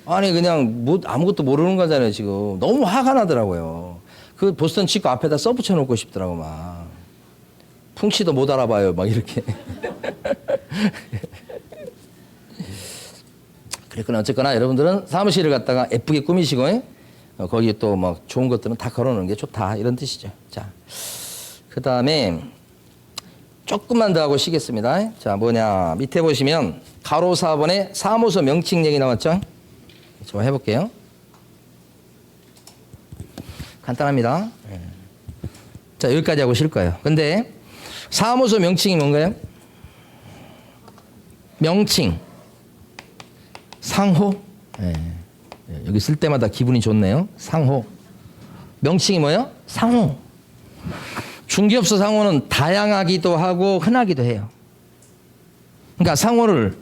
아니 그냥 뭐 아무것도 모르는 거잖아요 지금. 너무 화가 나더라고요. 그 보스턴 치과 앞에다 써붙여 놓고 싶더라고 막. 풍치도 못 알아봐요 막 이렇게. 그랬거나 어쨌거나 여러분들은 사무실을 갖다가 예쁘게 꾸미시고 거기에 또 막 좋은 것들은 다 걸어놓는 게 좋다 이런 뜻이죠. 자, 그 다음에 조금만 더 하고 쉬겠습니다. 자, 뭐냐 밑에 보시면 가로 4번에 사무소 명칭 얘기 나왔죠. 좀 해볼게요. 간단합니다. 자, 여기까지 하고 쉴 거예요. 근데 사무소 명칭이 뭔가요? 명칭, 상호. 여기 쓸 때마다 기분이 좋네요. 상호. 명칭이 뭐예요? 상호. 중개업소 상호는 다양하기도 하고 흔하기도 해요. 그러니까 상호를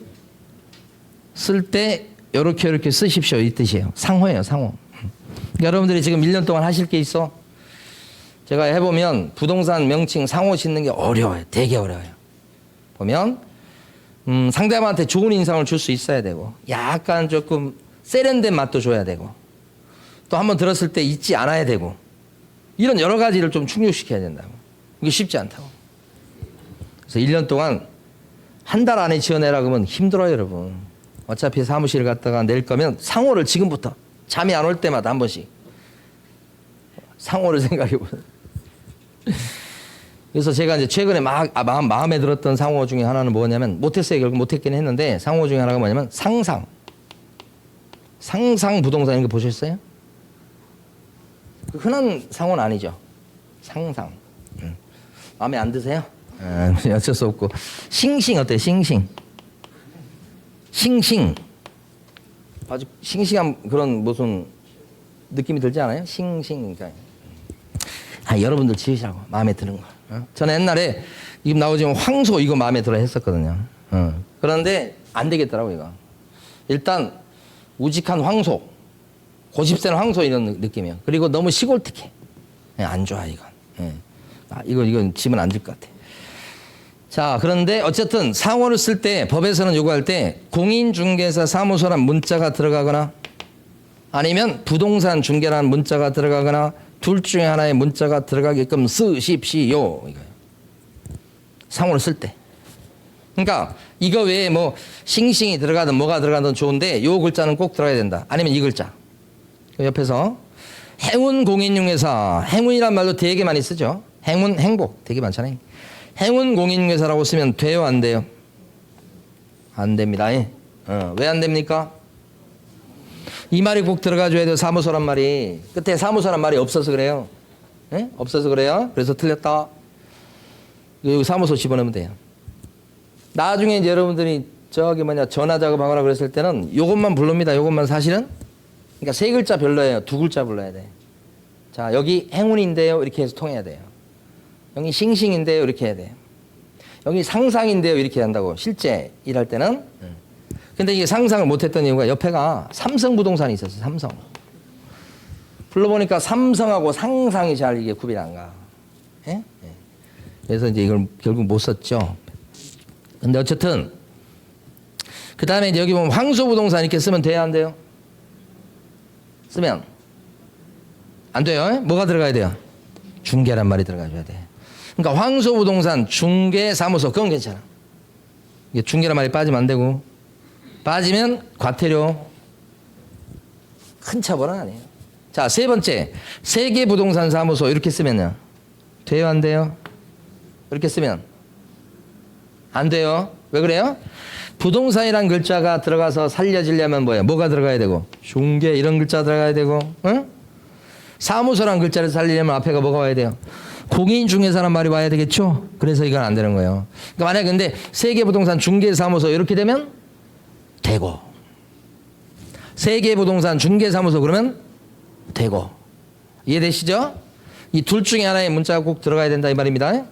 쓸 때 이렇게 쓰십시오 이 뜻이에요. 상호예요, 상호. 그러니까 여러분들이 지금 1년 동안 하실 게 있어. 제가 해보면 부동산 명칭 상호 짓는 게 어려워요. 되게 어려워요. 보면 상대방한테 좋은 인상을 줄 수 있어야 되고 약간 조금 세련된 맛도 줘야 되고 또 한번 들었을 때 잊지 않아야 되고 이런 여러 가지를 좀 충족시켜야 된다고. 이게 쉽지 않다고. 그래서 1년 동안 한 달 안에 지어내라 그러면 힘들어요 여러분. 어차피 사무실 갔다가 낼 거면 상호를 지금부터 잠이 안 올 때마다 한 번씩 상호를 생각해 보세요. 그래서 제가 이제 최근에 마음에 들었던 상호 중에 하나는 뭐냐면 못했어요. 결국 못했긴 했는데 상호 중에 하나가 뭐냐면 상상 부동산 이런 거 보셨어요? 흔한 상호는 아니죠. 상상. 마음에 안 드세요? 어쩔 수 없고. 싱싱 어때요? 싱싱. 싱싱. 아주 싱싱한 그런 무슨 느낌이 들지 않아요? 싱싱. 그러니까. 여러분들 지으시라고. 마음에 드는 거. 저는 옛날에 지금 나오지만 황소 이거 마음에 들어 했었거든요. 그런데 안 되겠더라고 이거. 일단 우직한 황소, 고집센 황소 이런 느낌이에요. 그리고 너무 시골틱해. 안 좋아 이건. 이건 지면 안 될 것 같아. 자, 그런데 어쨌든 상호를 쓸 때 법에서는 요구할 때 공인중개사 사무소란 문자가 들어가거나 아니면 부동산 중개라는 문자가 들어가거나 둘 중에 하나의 문자가 들어가게끔 쓰십시오. 이거예요. 상호를 쓸 때. 그러니까 이거 외에 뭐 싱싱이 들어가든 뭐가 들어가든 좋은데 요 글자는 꼭 들어가야 된다. 아니면 이 글자. 옆에서 행운 공인중개사. 행운이란 말도 되게 많이 쓰죠. 행운, 행복 되게 많잖아요. 행운 공인중개사라고 쓰면 돼요, 안 돼요? 안 됩니다. 왜 안 됩니까? 이 말이 꼭 들어가줘야 돼요. 사무소란 말이. 끝에 사무소란 말이 없어서 그래요. 없어서 그래요. 그래서 틀렸다. 여기 사무소 집어넣으면 돼요. 나중에 이제 여러분들이 전화 작업하거나 그랬을 때는 요것만 부릅니다. 요것만 사실은. 그러니까 세 글자 별로예요. 두 글자 불러야 돼. 자, 여기 행운인데요. 이렇게 해서 통해야 돼요. 여기 싱싱인데요. 이렇게 해야 돼요. 여기 상상인데요. 이렇게 한다고. 실제 일할 때는. 근데 이게 상상을 못했던 이유가 옆에가 삼성부동산이 있었어요. 삼성. 불러보니까 삼성하고 상상이 잘 이게 구별이 안 가. 그래서 이제 이걸 결국 못 썼죠. 근데 어쨌든 그 다음에 이제 여기 보면 황소부동산 이렇게 쓰면 돼요, 안 돼요? 쓰면 안 돼요. 뭐가 들어가야 돼요? 중개란 말이 들어가줘야 돼. 그러니까 황소부동산 중개사무소 그건 괜찮아. 이게 중개란 말이 빠지면 안 되고 빠지면 과태료 큰 처벌은 아니에요. 자, 세 번째 세계부동산사무소 이렇게 쓰면요. 돼요, 안 돼요? 이렇게 쓰면 안 돼요. 왜 그래요? 부동산이란 글자가 들어가서 살려지려면 뭐예요? 뭐가 들어가야 되고 중개 이런 글자 들어가야 되고 사무소란 글자를 살리려면 앞에가 뭐가 와야 돼요? 공인중개사란 말이 와야 되겠죠? 그래서 이건 안 되는 거예요. 그러니까 만약에 근데 세계부동산 중개사무소 이렇게 되면 되고 세계부동산 중개사무소 그러면 되고 이해되시죠? 이 둘 중에 하나의 문자가 꼭 들어가야 된다 이 말입니다.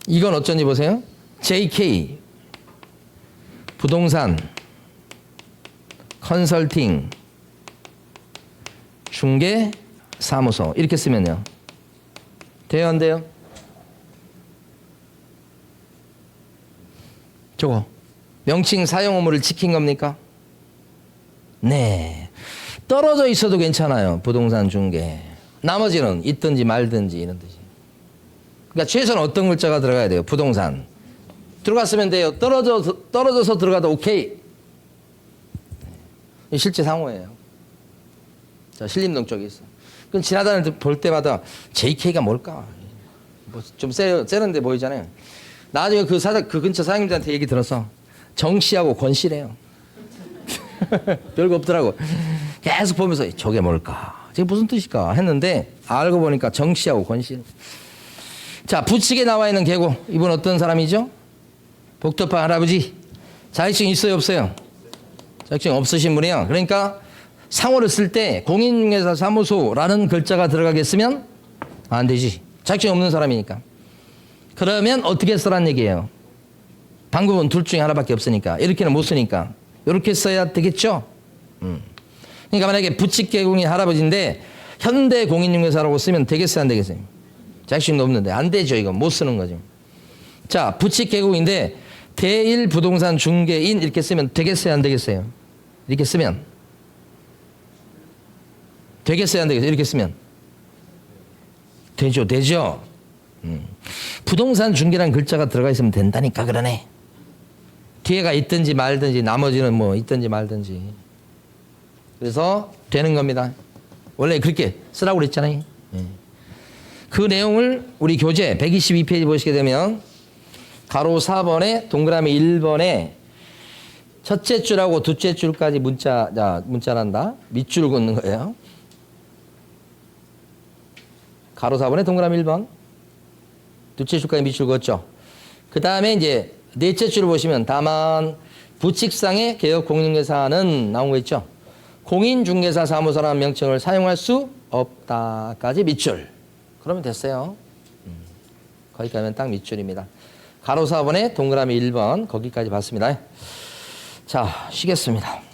이건 어쩐지 보세요. JK 부동산 컨설팅 중개 사무소 이렇게 쓰면요. 돼요, 안 돼요? 저거 명칭 사용 의무를 지킨 겁니까? 네. 떨어져 있어도 괜찮아요. 부동산 중개. 나머지는 있든지 말든지 이런 뜻이에요. 그러니까 최소한 어떤 글자가 들어가야 돼요? 부동산. 들어갔으면 돼요. 떨어져서 들어가도 오케이. 실제 상호예요. 자, 신림동 쪽에 있어. 그럼 지나다닐 볼 때마다 JK가 뭘까? 뭐 좀 세련돼 보이잖아요. 나중에 그 근처 사장님들한테 얘기 들어서 정 씨하고 권 씨래요. 별거 없더라고. 계속 보면서 저게 뭘까? 저게 무슨 뜻일까? 했는데 알고 보니까 정 씨하고 권 씨. 자, 부칙에 나와 있는 계고 이분 어떤 사람이죠? 복덕파 할아버지. 자격증 있어요, 없어요? 자격증 없으신 분이요. 그러니까 상호를 쓸 때 공인중개사 사무소라는 글자가 들어가겠으면 안 되지. 자격증 없는 사람이니까. 그러면 어떻게 쓰란 얘기예요? 방법은 둘 중에 하나밖에 없으니까. 이렇게는 못 쓰니까. 이렇게 써야 되겠죠? 그러니까 만약에 부칙계공인 할아버지인데 현대 공인중개사라고 쓰면 되겠어요, 안 되겠어요? 자격증도 없는데 안 되죠. 이거 못 쓰는 거죠. 자, 부칙계공인데 대일 부동산 중개인 이렇게 쓰면 되겠어요, 안 되겠어요? 이렇게 쓰면 되겠어요, 안 되겠어요? 이렇게 쓰면 되죠, 되죠. 부동산 중개라는 글자가 들어가 있으면 된다니까 그러네. 뒤에가 있든지 말든지 나머지는 뭐 있든지 말든지. 그래서 되는 겁니다. 원래 그렇게 쓰라고 그랬잖아요. 그 내용을 우리 교재 122페이지 보시게 되면 가로 4번에 동그라미 1번에 첫째 줄하고 둘째 줄까지 문자란다. 밑줄 긋는 거예요. 가로 4번에 동그라미 1번. 둘째 줄까지 밑줄 그었죠. 그 다음에 이제 넷째 줄을 보시면 다만 부칙상의 개업 공인중개사는 나온 거 있죠. 공인중개사 사무소라는 명칭을 사용할 수 없다까지 밑줄. 그러면 됐어요. 거기까지 하면 딱 밑줄입니다. 가로 4번에 동그라미 1번 거기까지 봤습니다. 자, 쉬겠습니다.